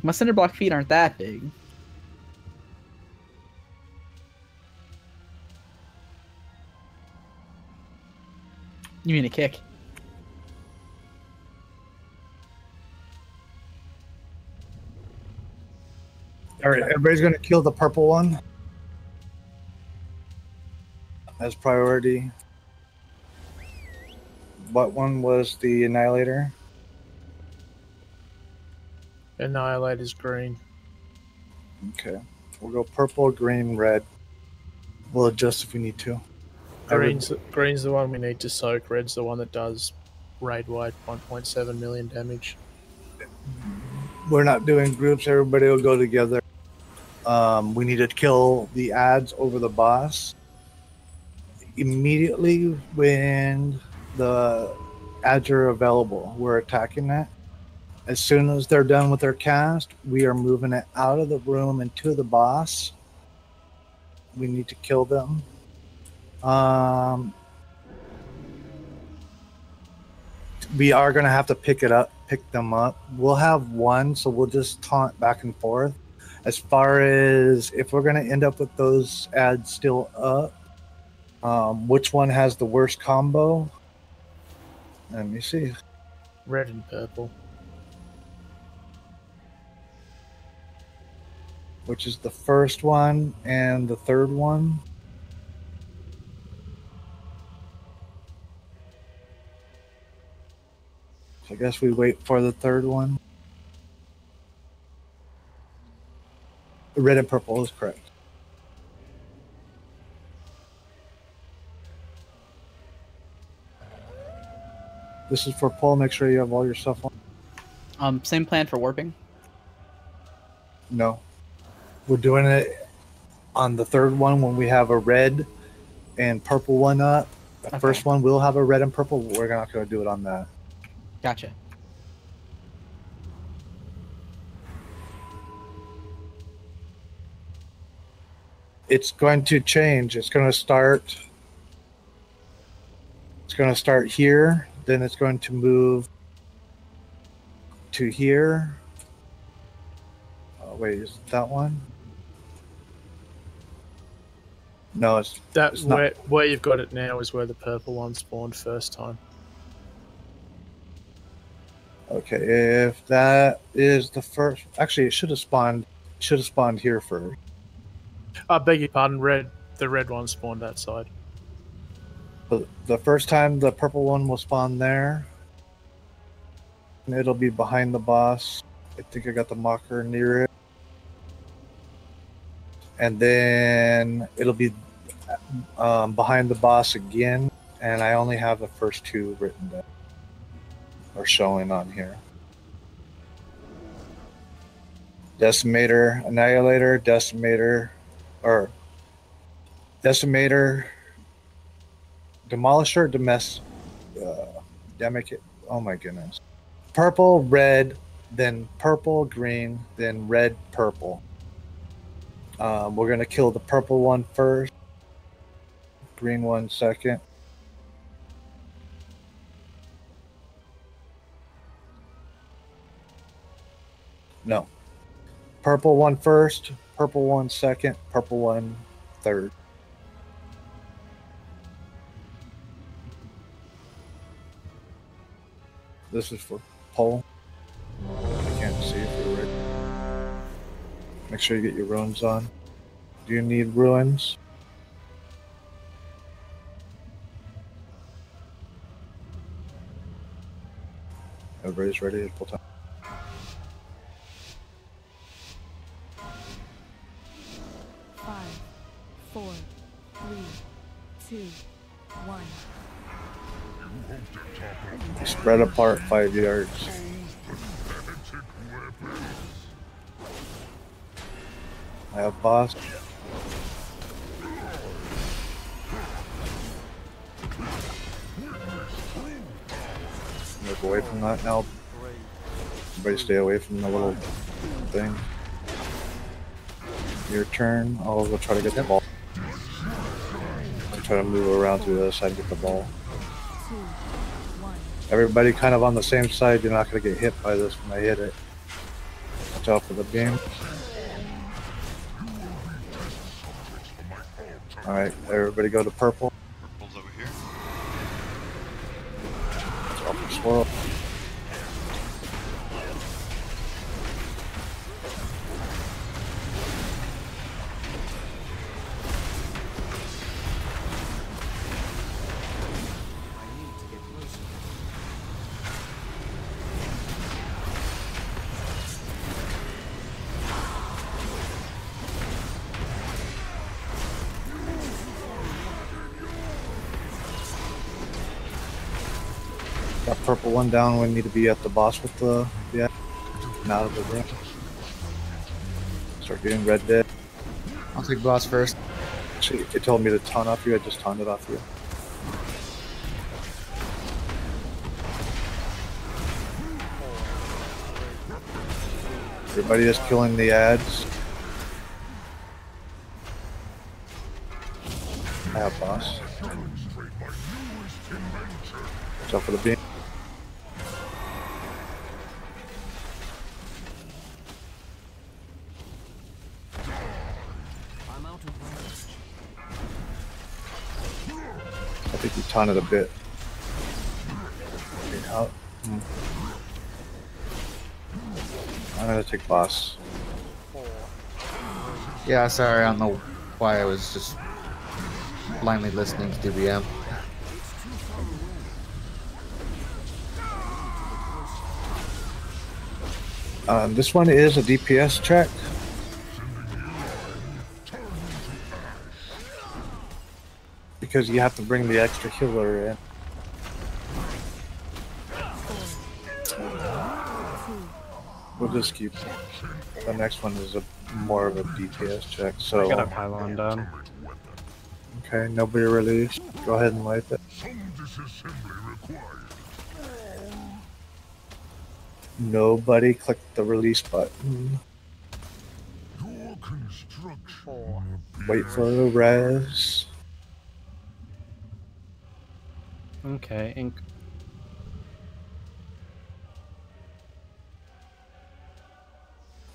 My cinder block feet aren't that big. You mean a kick? All right, everybody's going to kill the purple one as priority. What one was the Annihilator? Annihilator's green. Okay. We'll go purple, green, red. We'll adjust if we need to. Green's the one we need to soak. Red's the one that does raid-wide 1.7 million damage. We're not doing groups. Everybody will go together. We need to kill the ads over the boss. Immediately when the ads are available, we're attacking that. As soon as they're done with their cast, we are moving it out of the room into the boss. We need to kill them. We are going to have to pick them up. We'll have one, so we'll just taunt back and forth. As far as if we're going to end up with those ads still up, which one has the worst combo? Let me see. Red and purple. Which is the first one and the third one? So I guess we wait for the third one. Red and purple is correct. This is for pull. Make sure you have all your stuff on. Same plan for warping? No. We're doing it on the third one when we have a red and purple one up. The first one will have a red and purple, but we're not going to do it on that. Gotcha. It's going to change. It's going to start here, then it's going to move to here. Oh, wait, is it that one? No, it's not. Where you've got it now is where the purple one spawned first time. Okay, if that is the first, actually, it should have spawned here first. I beg your pardon. The red one spawned that side. But the first time the purple one will spawn there, and it'll be behind the boss. I think I got the mocker near it. And then it'll be behind the boss again, and I only have the first two written down or showing on here. Decimator, Annihilator, Decimator, Demolisher, oh my goodness. Purple, red, then purple, green, then red, purple. We're going to kill the purple one first, green one second. No. Purple one first, purple one second, purple one third. This is for pole. I can't see if you're ready. Make sure you get your runes on. Do you need ruins? Everybody's ready at full time. Five, four, three, two, one. Spread apart 5 yards. I have boss. Move away from that now. Everybody stay away from the little thing. Your turn. I'll go try to get the ball. I'll try to move around to the other side and get the ball. Everybody kind of on the same side. You're not going to get hit by this when I hit it. Watch out for the beam. Alright, everybody go to purple. Purple's over here. Drop the swirl. Got purple one down. We need to be at the boss with the out of the ring. Start getting red dead. I'll take boss first. Actually, it told me to taunt off you. I just taunted off you. Everybody is killing the ads. I have boss. Watch out for the beam. I think you taunted a bit. Okay, out. I'm gonna take boss. Yeah, sorry, I don't know why I was just blindly listening to DBM. This one is a DPS check. Because you have to bring the extra healer in. We'll just keep. The next one is more of a DPS check. So I got a pylon down. Okay, nobody released. Go ahead and wipe it. Nobody clicked the release button. Wait for the res. Okay, ink.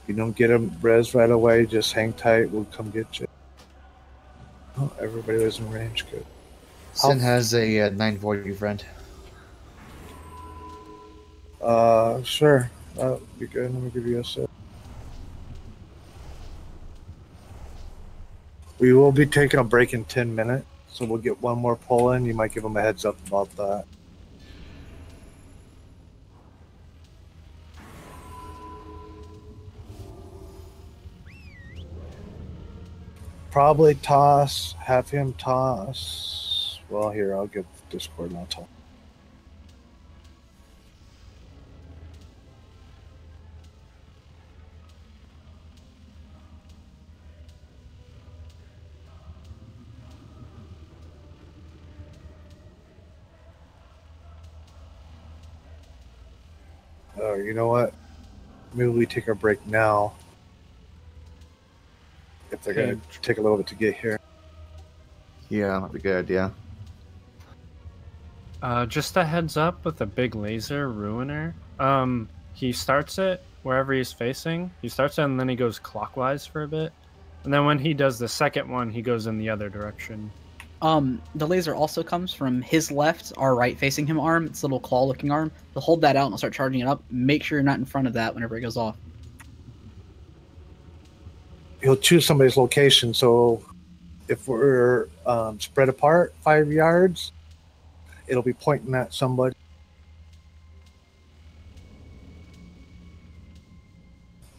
If you don't get a res right away, just hang tight. We'll come get you. Oh, everybody was in range. Good. Sin has a 940 friend. Sure. That would be good. Let me give you a sec. We will be taking a break in 10 minutes, so we'll get one more pull in. You might give them a heads up about that. Probably toss, have him toss. Well, here, I'll give Discord and I'll toss. Oh, you know what? Maybe we take our break now. If they're going to take a little bit to get here. Yeah, that'd be a good idea. Just a heads up with a big laser ruiner. He starts it wherever he's facing. He starts and then he goes clockwise for a bit. And then when he does the second one, he goes in the other direction. The laser also comes from his left, our right facing him arm. It's a little claw looking arm. So hold that out and I'll start charging it up. Make sure you're not in front of that whenever it goes off. He'll choose somebody's location. So if we're spread apart 5 yards, it'll be pointing at somebody.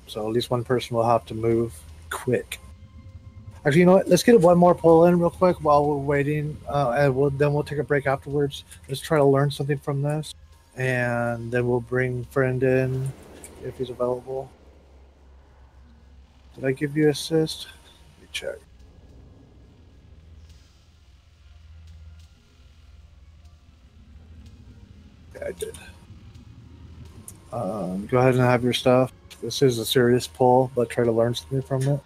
So at least one person will have to move quick. Actually, you know what? Let's get one more pull in real quick while we're waiting, and then we'll take a break afterwards. Let's try to learn something from this, and then we'll bring friend in if he's available. Did I give you assist? Let me check. Yeah, I did. Go ahead and have your stuff. This is a serious pull, but try to learn something from it.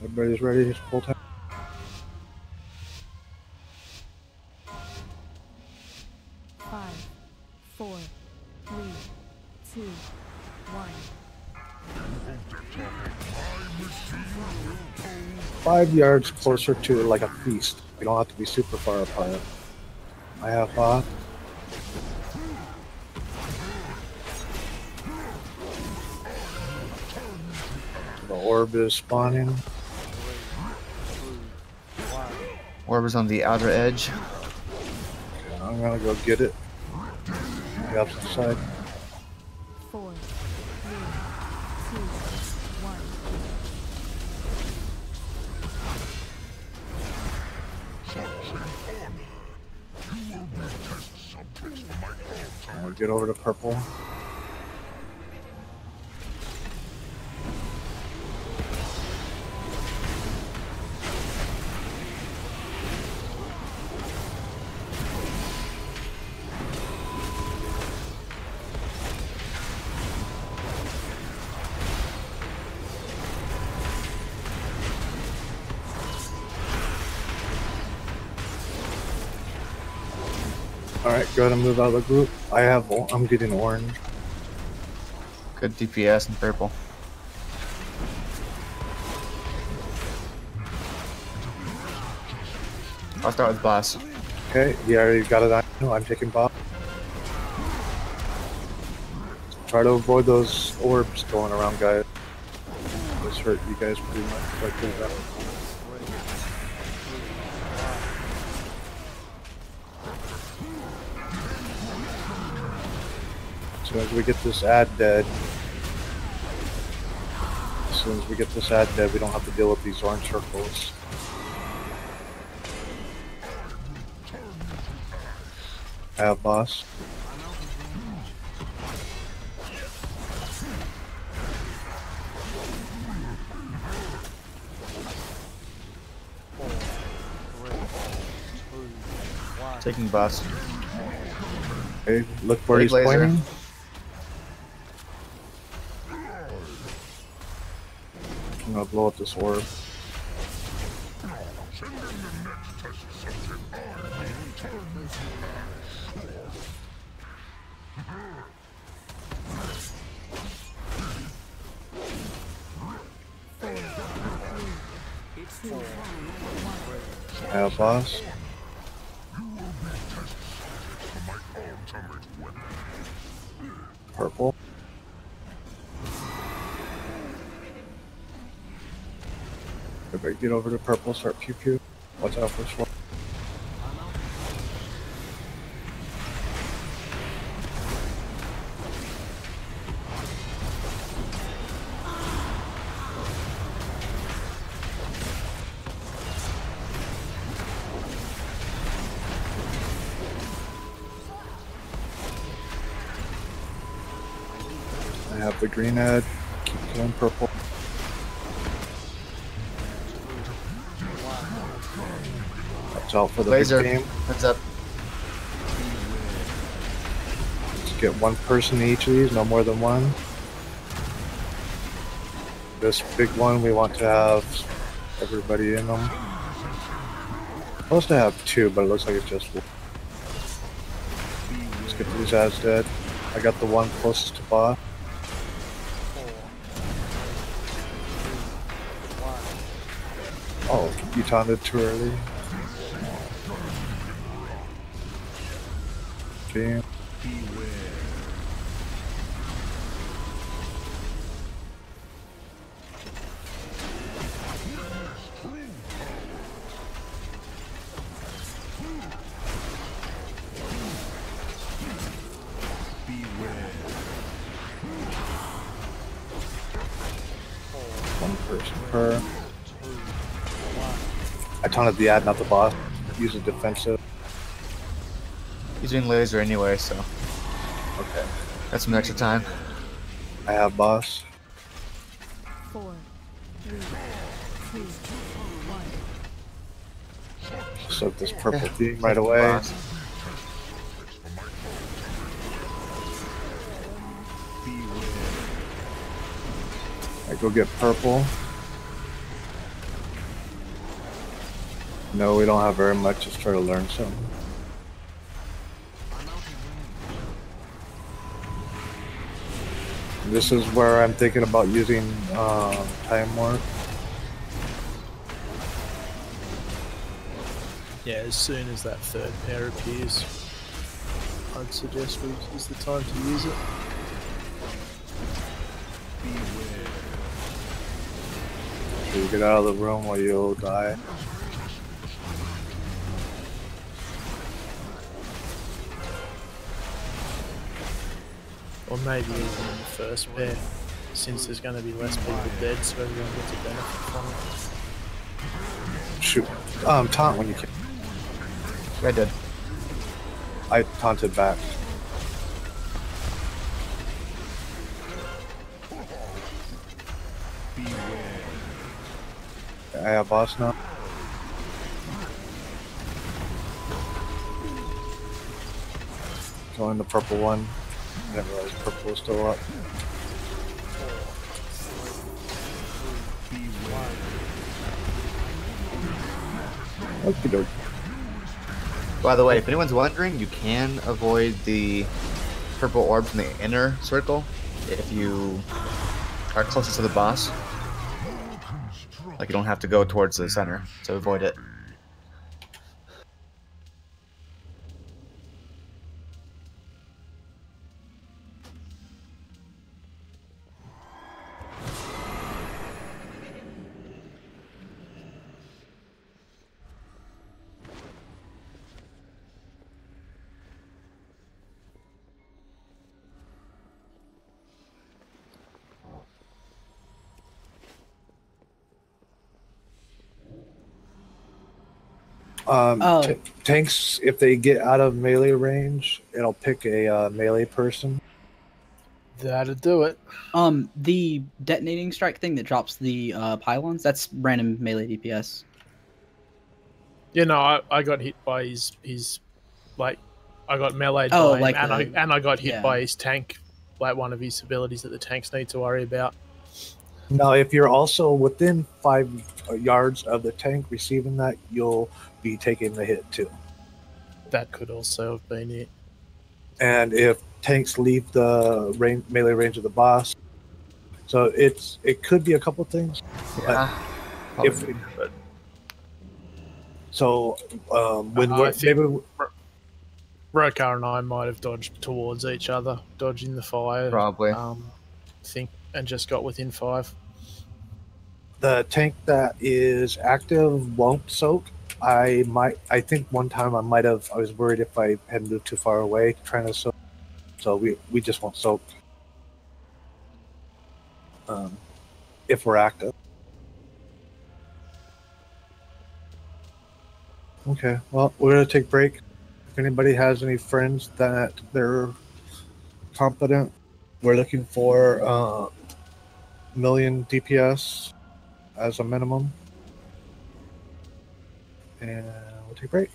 Everybody's ready? It's full time. Five, 4, 3, 2, 1. 5 yards closer to like a feast. We don't have to be super far apart. I have the orb is spawning. Orb is on the outer edge. Okay, I'm gonna go get it. The opposite side. 4, 3, 2, 1. I'll get over to purple. Alright, go ahead and move out of the group. I'm getting orange. Good DPS in purple. I'll start with boss. Okay, you already got it on. No, I'm taking Bob. Try to avoid those orbs going around, guys. This hurt you guys pretty much. Like that. As soon as we get this ad dead, we don't have to deal with these orange circles. Have boss. Taking boss. Okay, look where he's laser. pointing. I'm gonna blow up this orb. Have boss. Purple. Everybody get over to purple, start pew pew. Watch out for swap. I have the green ad. Keep killing purple. Watch out for the laser. big game. Heads up. Let's get one person each of these, no more than one. This big one, we want to have everybody in them. Supposed to have 2, but it looks like it's just 1. Let's get these guys dead. I got the one closest to boss. Oh, you taunted too early. Okay. One person per. I taunted the ad, not the boss. Use a defensive. He's doing laser anyway, so. Okay. Got some extra time. I have boss. 4, 3, 2, 1. Soak this purple theme right away. I go get purple. No, we don't have very much. Just try to learn something. This is where I'm thinking about using time warp. Yeah, as soon as that third pair appears, I'd suggest we use the time to use it. So you get out of the room or you'll die. Or maybe even in the first pair, since there's going to be less people dead, so everyone gets a benefit from it. Shoot. Taunt when you can. I did. I taunted back. I have boss now. Going the purple one. I didn't realize purple was still up. Okie dokie. By the way, if anyone's wondering, you can avoid the purple orb from the inner circle if you are closest to the boss. Like, you don't have to go towards the center to avoid it. Tanks, if they get out of melee range, it'll pick a melee person. That'd do it. The detonating strike thing that drops the pylons, that's random melee DPS. Yeah, no, I got hit by his like, I got meleeed Oh, by him, like and I got hit yeah. by his tank, like one of his abilities that the tanks need to worry about. Now, if you're also within 5 yards of the tank receiving that, you'll be taking the hit too. That could also have been it. And if tanks leave the melee range of the boss, so it could be a couple things. Yeah. If so, when I think maybe Rokar and I might have dodged towards each other, dodging the fire. Probably. And just got within 5. the tank that is active won't soak. I think one time I was worried if I had moved too far away trying to soak. So we just won't soak. If we're active. Okay, well, we're going to take a break. If anybody has any friends that they're competent, we're looking for million DPS as a minimum. And we'll take a break.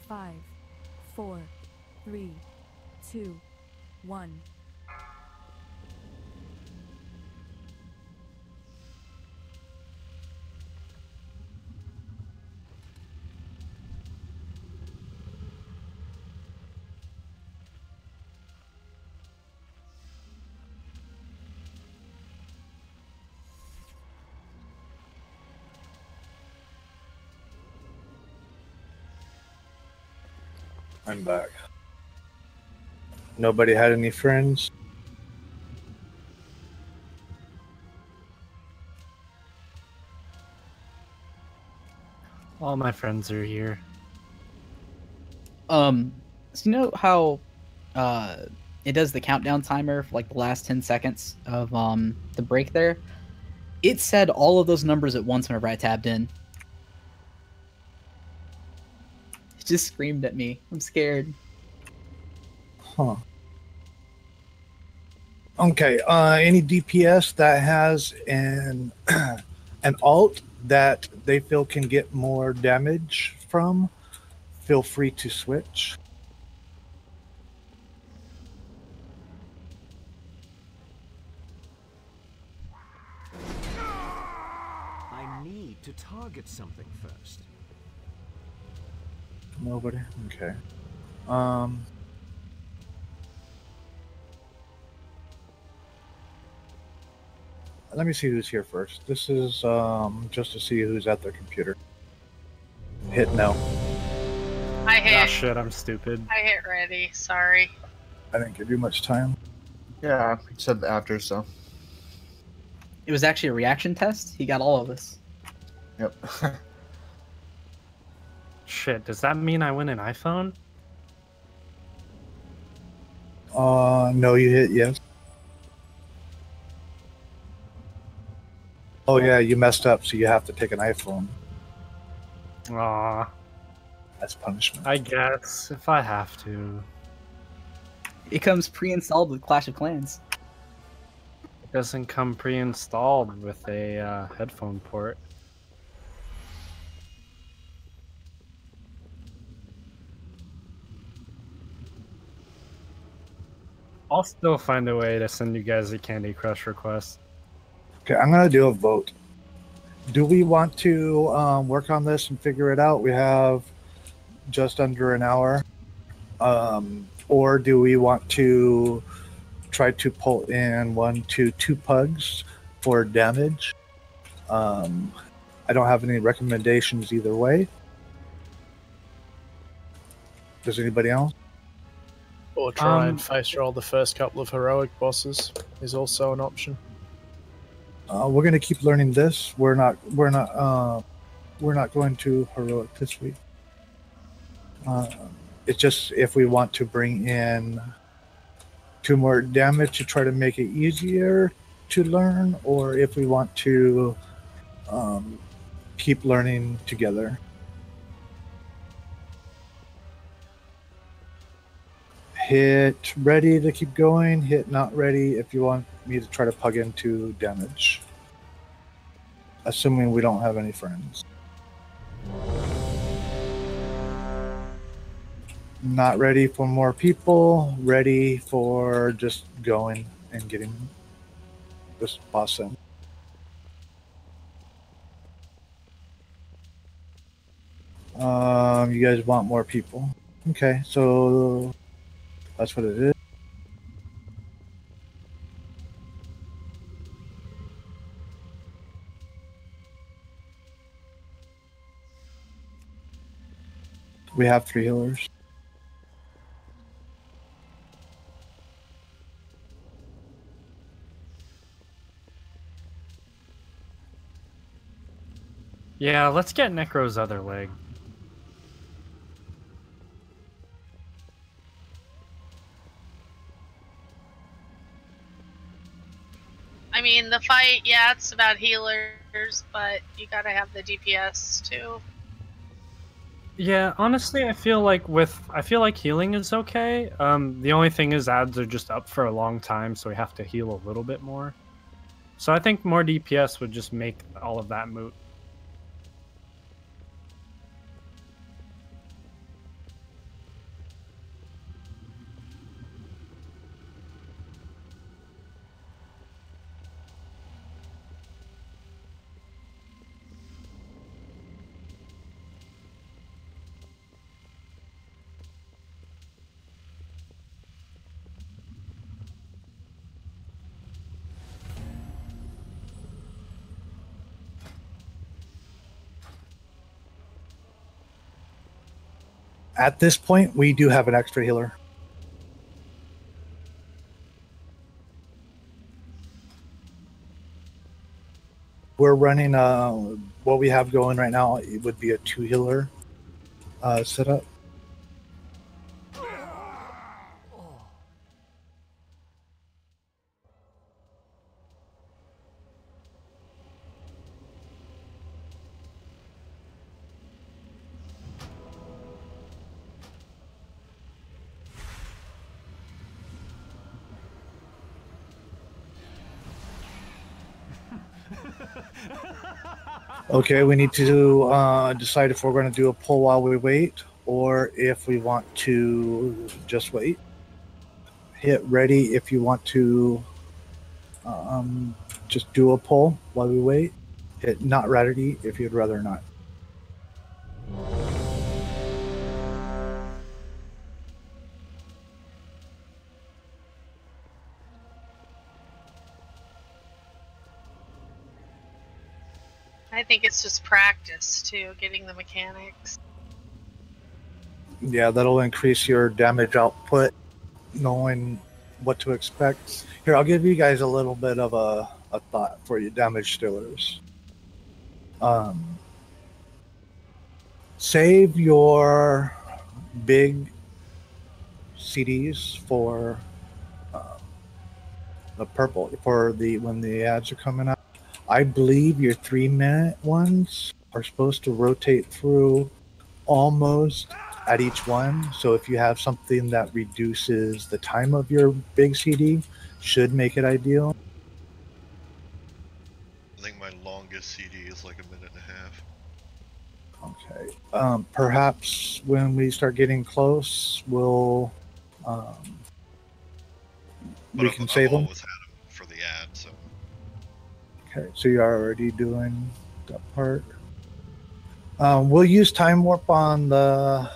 5, 4, 3, 2, 1. I'm back. Nobody had any friends? All my friends are here. So you know how it does the countdown timer for like the last 10 seconds of the break there? It said all of those numbers at once whenever I tabbed in. It just screamed at me. I'm scared. Huh. Okay, any DPS that has an an alt that they feel can get more damage from, feel free to switch. I need to target something first. Nobody? Okay. Let me see who's here first. This is just to see who's at their computer. Hit no. I hit. Ah, shit, I'm stupid. I hit ready. Sorry. I didn't give you much time. Yeah, he said after, so. It was actually a reaction test. He got all of us. Yep. Shit, does that mean I win an iPhone? No, you hit yes. Oh yeah, you messed up, so you have to take an iPhone. Aw. That's punishment. I guess, if I have to. It comes pre-installed with Clash of Clans. It doesn't come pre-installed with a headphone port. I'll still find a way to send you guys a Candy Crush request. Okay, I'm gonna do a vote. Do we want to work on this and figure it out? We have just under an hour. Or do we want to try to pull in 1 to 2 pugs for damage? I don't have any recommendations either way. Does anybody else? Or try and face roll the first couple of heroic bosses is also an option. We're gonna keep learning this. We're not going to heroic this week. It's just if we want to bring in 2 more damage to try to make it easier to learn, or if we want to keep learning together. Hit ready to keep going, hit not ready if you want me to try to plug into damage. Assuming we don't have any friends. Not ready for more people, ready for just going and getting this boss in. You guys want more people. Okay, so that's what it is. We have 3 healers. Yeah, let's get Necro's other leg. I mean, the fight, yeah, it's about healers, but you gotta have the DPS too. Yeah, honestly, I feel like healing is okay. The only thing is ads are just up for a long time, so we have to heal a little bit more. So I think more DPS would just make all of that moot. At this point, we do have an extra healer. We're running what we have going right now. It would be a 2 healer setup. Okay, we need to decide if we're going to do a pull while we wait, or if we want to just wait. Hit ready if you want to just do a pull while we wait. Hit not ready if you'd rather not. I think it's just practice too, getting the mechanics. Yeah, that'll increase your damage output, knowing what to expect. Here, I'll give you guys a little bit of a thought for you damage dealers. Save your big CDs for the purple, for the when the ads are coming out. I believe your 3-minute ones are supposed to rotate through almost at each one. So if you have something that reduces the time of your big CD, should make it ideal. I think my longest CD is like 1.5 minutes. Okay. Perhaps when we start getting close, we'll we can save them. I've always had them for the ad, so. Okay, so you're already doing that part. We'll use time warp on the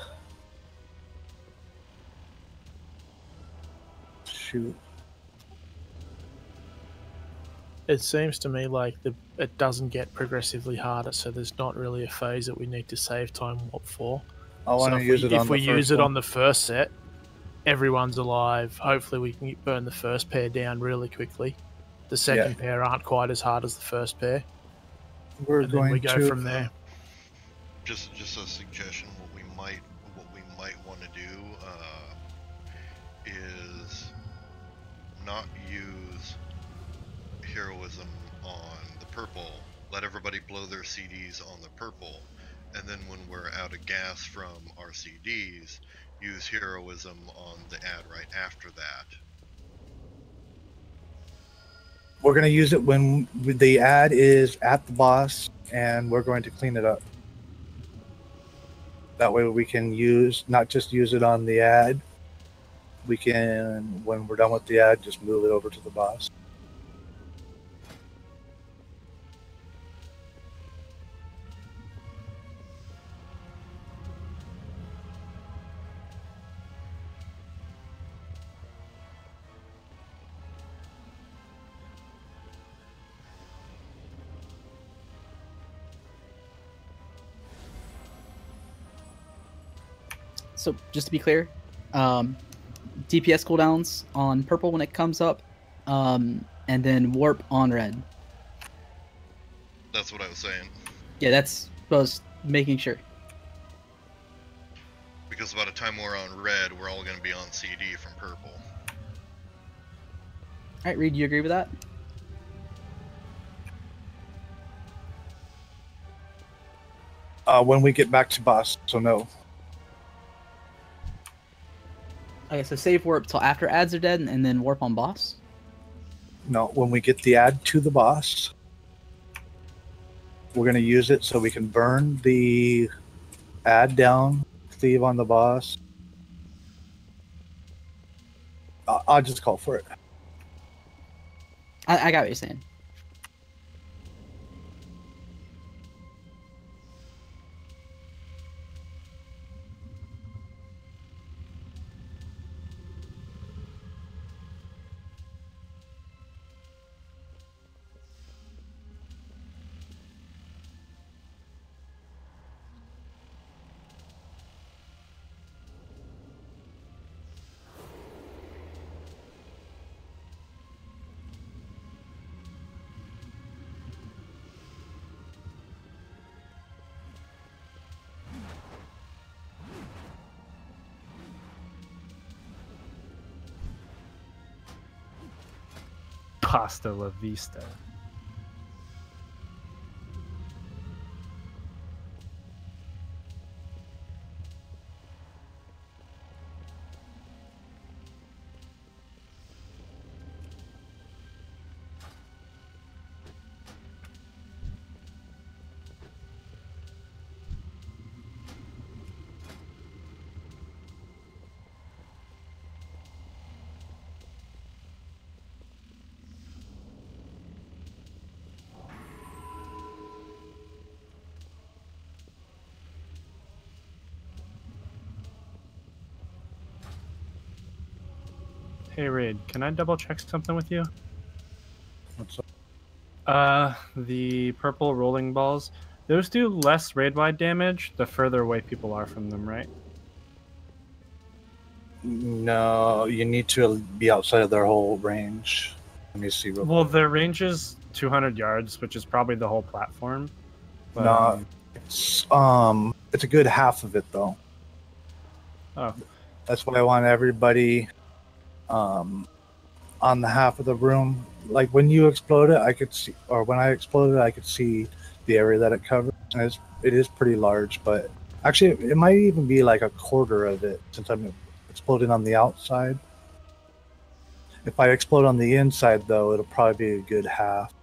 shoot. It seems to me like it doesn't get progressively harder, so there's not really a phase that we need to save time warp for. I want to use it on the first one. If we use it on the first set, everyone's alive. Hopefully we can burn the first pair down really quickly. The second pair aren't quite as hard as the first pair. We're going then we go to from there. Just a suggestion. What we might want to do is not use heroism on the purple. Let everybody blow their CDs on the purple, and then when we're out of gas from our CDs, use heroism on the ad right after that. We're going to use it when the ad is at the boss, and we're going to clean it up. That way we can not just use it on the ad. We can, when we're done with the ad, just move it over to the boss. So just to be clear, DPS cooldowns on purple when it comes up, and then warp on red. That's what I was saying. Yeah, that's both making sure. Because by the time we're on red, we're all going to be on CD from purple. All right, Reed, you agree with that? When we get back to boss, so no. Okay, so save warp till after ads are dead, and then warp on boss? No, when we get the ad to the boss, we're going to use it so we can burn the ad down, cleave on the boss. I'll just call for it. I got what you're saying. Hasta la vista. Hey Raid, can I double check something with you? What's up? The purple rolling balls, those do less raid-wide damage the further away people are from them, right? No, you need to be outside of their whole range. Let me see. Well, their range is 200 yards, which is probably the whole platform. But, No, it's a good half of it though. Oh. That's why I want everybody on the half of the room. Like when you explode it, I could see, or when I exploded, I could see the area that it covers. And it is pretty large, but actually, it might even be like a quarter of it since I'm exploding on the outside. If I explode on the inside, though, it'll probably be a good half.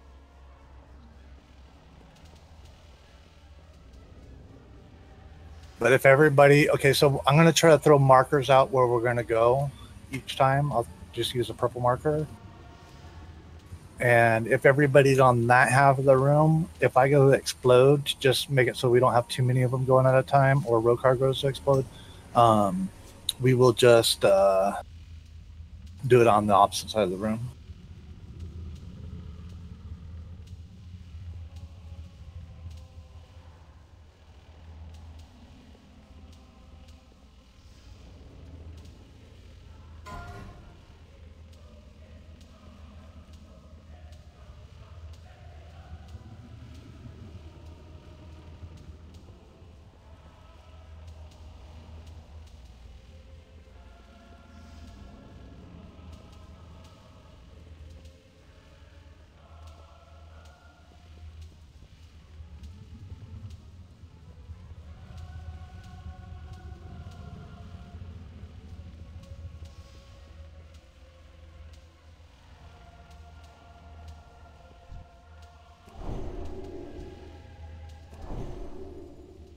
But if everybody, okay, so I'm going to try to throw markers out where we're going to go each time. I'll just use a purple marker. And if everybody's on that half of the room, if I go to explode, just make it so we don't have too many of them going at a time, or Rokar goes to explode, we will just do it on the opposite side of the room.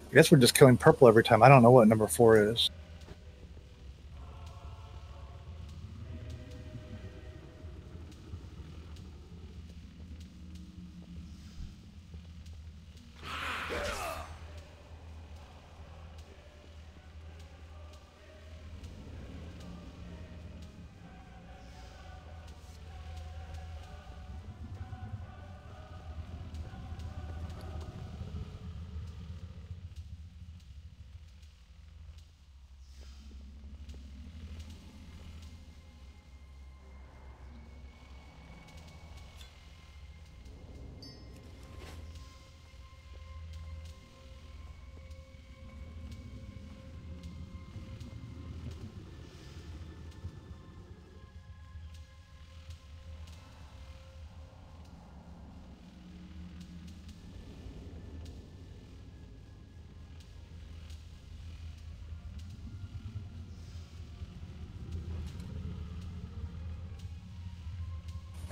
I guess we're just killing purple every time. I don't know what number 4 is.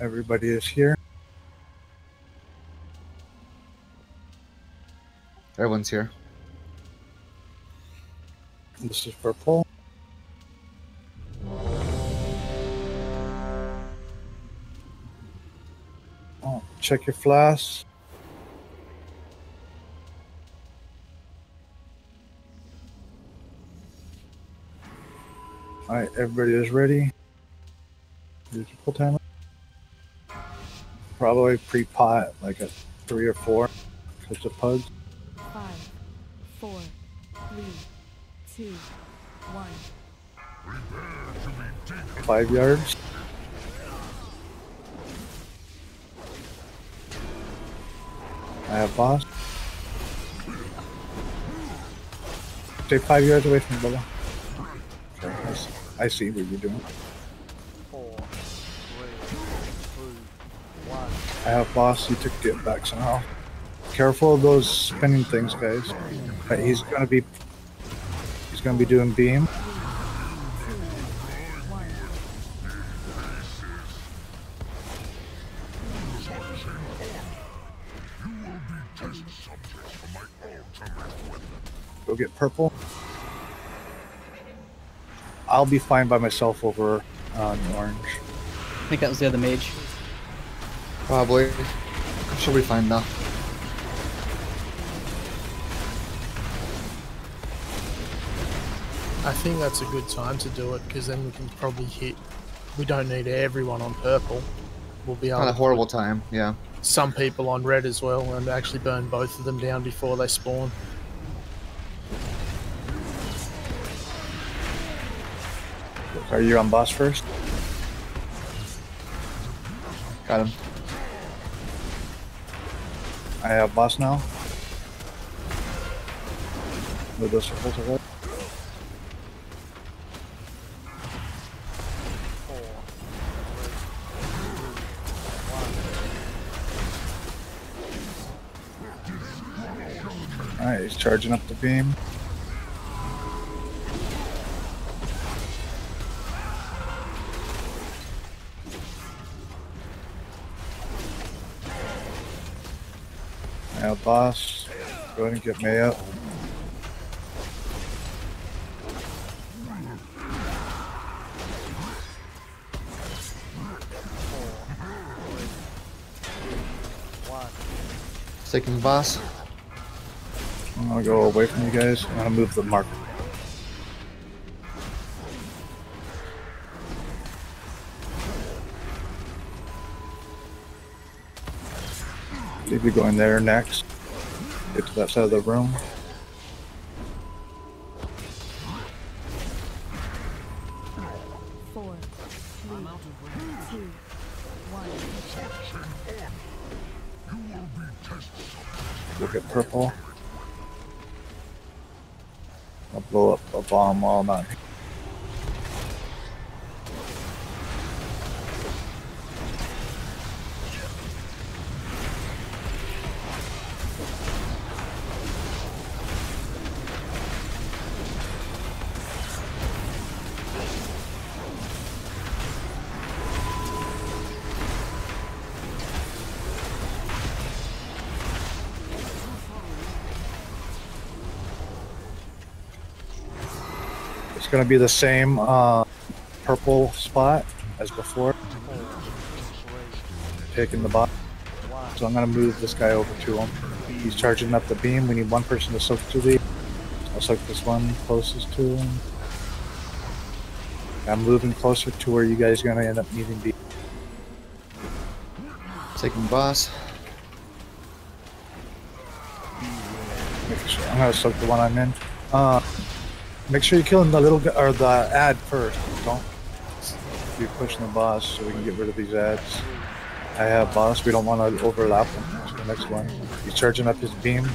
Everybody is here. Everyone's here. This is purple. Oh, check your flask. All right, everybody is ready. Here's your pull timer. Probably pre-pot, like a 3 or 4, because the pugs. 5, 4, 3, 2, 1. 5 yards. I have boss. Stay 5 yards away from Bubba. Okay, I see what you're doing. 4, 3, 2, I have boss. He took it back somehow. Careful of those spinning things, guys. He's gonna be doing beam. Go get purple. I'll be fine by myself over on orange. I think that was the other mage. Probably. She'll be fine though. I think that's a good time to do it because then we can probably hit. We don't need everyone on purple. We'll be able Not a to horrible time, yeah. some people on red as well and actually burn both of them down before they spawn. Are you on boss first? Got him. I have boss now. Move those circles away. Alright, he's charging up the beam. Now, boss, go ahead and get May up. Taking the boss. I'm gonna go away from you guys. I'm gonna move the marker. Maybe going there next. Get to that side of the room. Four, three, two, one. Look at purple. I'll blow up a bomb while I'm not here. It's going to be the same purple spot as before. Taking the bot. So I'm going to move this guy over to him. He's charging up the beam. We need one person to soak to the. I'll soak this one closest to him. I'm moving closer to where you guys are going to end up needing beam. Taking the boss. I'm going to soak the one I'm in. Make sure you're killing the little guy, or the ad first. Don't be pushing the boss so we can get rid of these ads. I have boss. We don't want to overlap him. That's the next one. He's charging up his beam.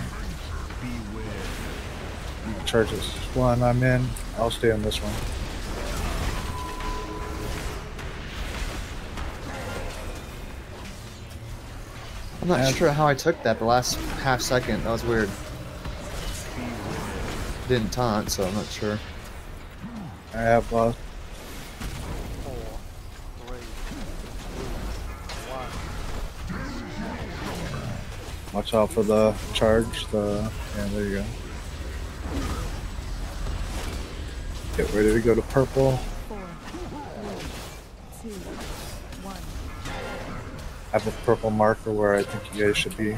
Charge this one I'm in. I'll stay on this one. I'm not sure how I took that the last half second. That was weird. Didn't taunt, so I'm not sure. I have boss. Watch out for the charge. Yeah, there you go. Get ready to go to purple. 4, 3, 2, 1. I have a purple marker where I think you guys should be.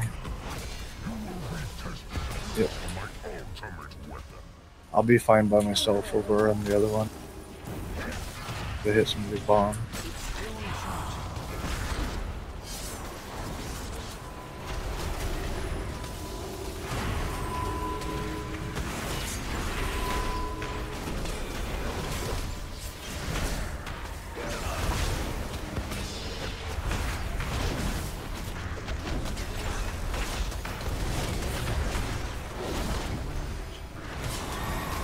Yep. I'll be fine by myself over on the other one. They hit some big bomb.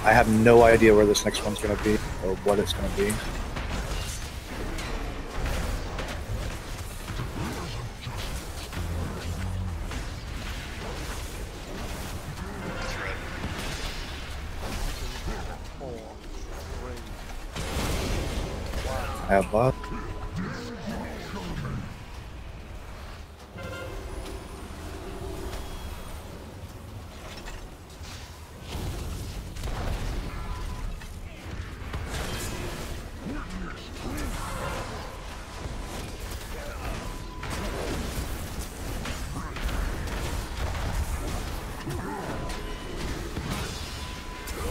I have no idea where this next one's going to be or what it's going to be. I have boss.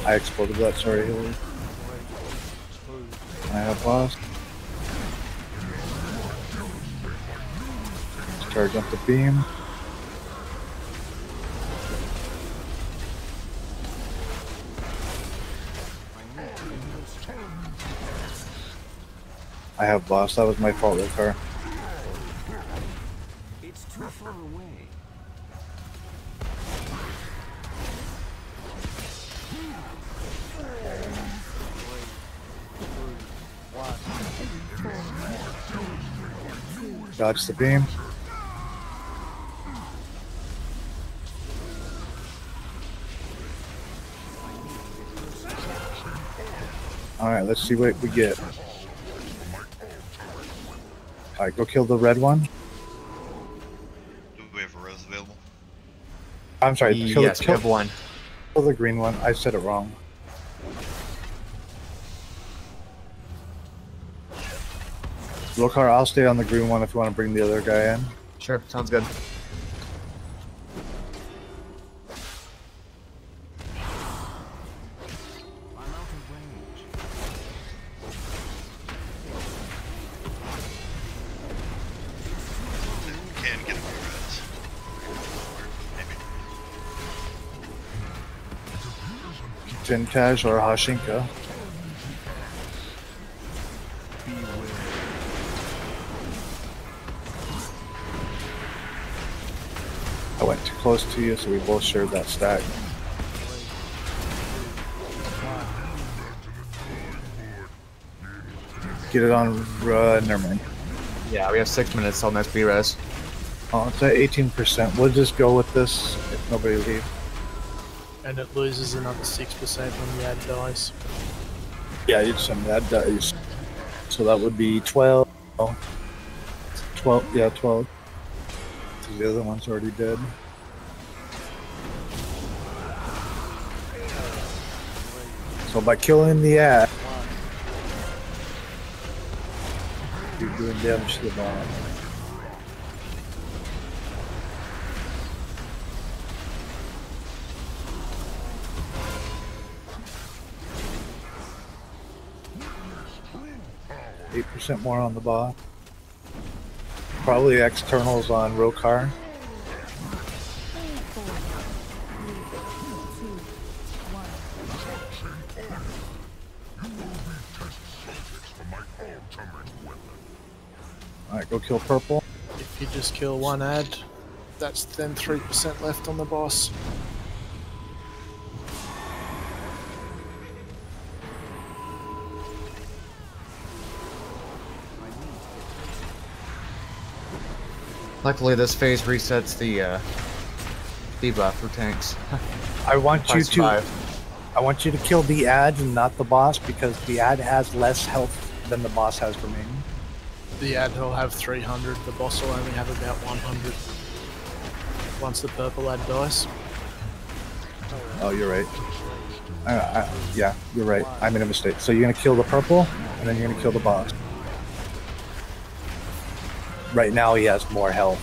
I exploded that, sorry, Hillary. I have boss. Charge up the beam. I have boss, that was my fault, Rokar. It's too far away. Dodge the beam. Alright, let's see what we get. Alright, go kill the red one. Do we have a res available? I'm sorry, Yes, we have one. Kill the green one. I said it wrong. Rokar, I'll stay on the green one if you want to bring the other guy in. Sure, sounds good. Can get a res. Maybe. Jintaj or Hashinka. I went too close to you, so we both shared that stack. Get it on, never mind. Yeah, we have 6 minutes till next B-res. Oh, it's at 18%. We'll just go with this if nobody leaves. And it loses another 6% when the ad dies. Yeah, you just send that dice. So that would be 12. 12, yeah, 12. The other one's already dead. So by killing the ad, you're doing damage to the bomb. %8 more on the boss. Probably externals on Rokar. Alright, go kill purple. If you just kill one ad, that's then 3% left on the boss. Luckily, this phase resets the debuff for tanks. I want you to kill the ad and not the boss because the ad has less health than the boss has remaining. The ad will have 300, the boss will only have about 100 once the purple ad dies. Oh, you're right. Yeah, you're right. I made a mistake. So you're gonna kill the purple, and then you're gonna kill the boss. Right now he has more health.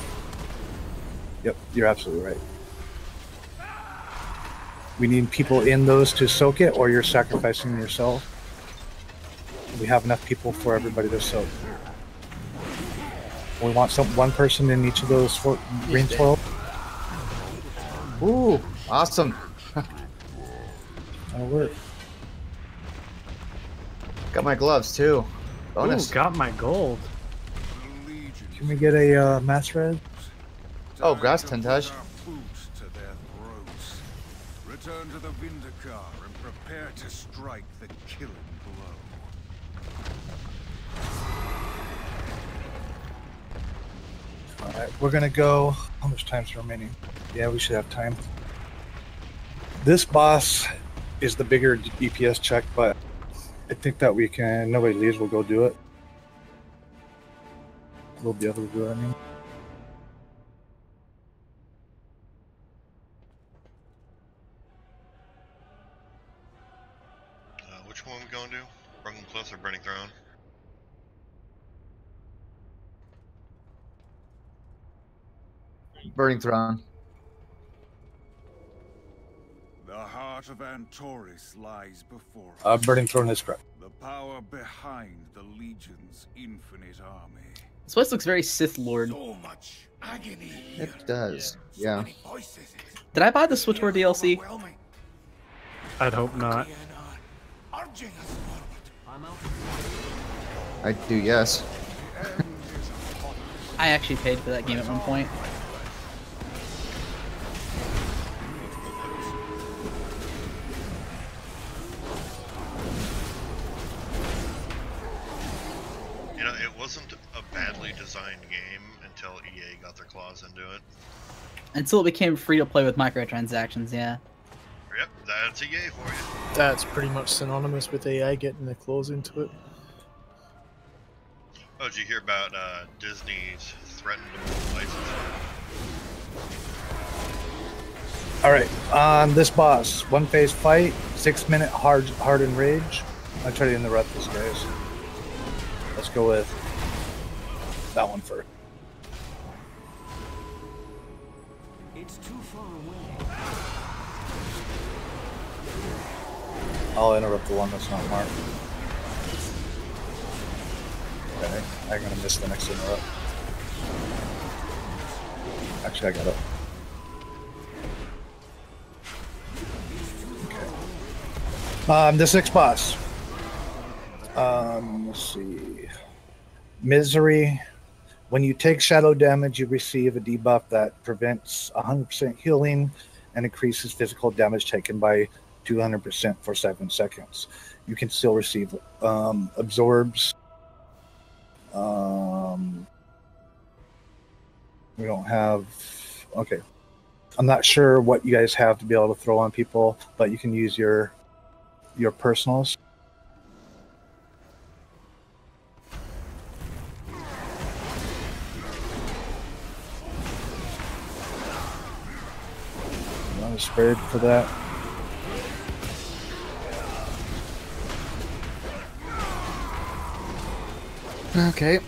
Yep, you're absolutely right. We need people in those to soak it, or you're sacrificing yourself. We have enough people for everybody to soak. We want one person in each of those green 12. Ooh, awesome. That'll work. Got my gloves too. Bonus. Ooh, got my gold. Can we get a mass red? Oh, grass tentage. Return to the Vindakar and prepare to strike the killing blow. Alright, we're gonna go. How much time's remaining? Yeah, we should have time. This boss is the bigger DPS check, but I think that we can. Nobody leaves, we'll go do it. We'll be able to do it. I mean. Which one we going to do? Broken Cliffs or Burning Throne? Burning Throne. The heart of Antoris lies before us. Burning Throne is correct. The power behind the Legion's infinite army. This place looks very Sith Lord. So much agony here. It does. Yeah. Did I buy the SWTOR DLC? I'd hope not. I do, yes. I actually paid for that game at one point. You know, it wasn't a badly designed game until EA got their claws into it. Until it became free to play with microtransactions, yeah. Yep, that's EA for you. That's pretty much synonymous with EA getting their claws into it. Oh, did you hear about Disney's threatened to move license? Alright, on this boss, 1 phase fight, 6-minute hardened rage. I'll try to interrupt this, guys. Let's go with that one first. It's too far away. I'll interrupt the one that's not marked. Okay, I'm gonna miss the next interrupt. Actually, I got it. Okay. The 6th boss. Let's see. Misery. When you take shadow damage, you receive a debuff that prevents 100% healing and increases physical damage taken by 200% for 7 seconds. You can still receive absorbs. We don't have. Okay. I'm not sure what you guys have to be able to throw on people, but you can use your personals. Not as spared for that. Okay.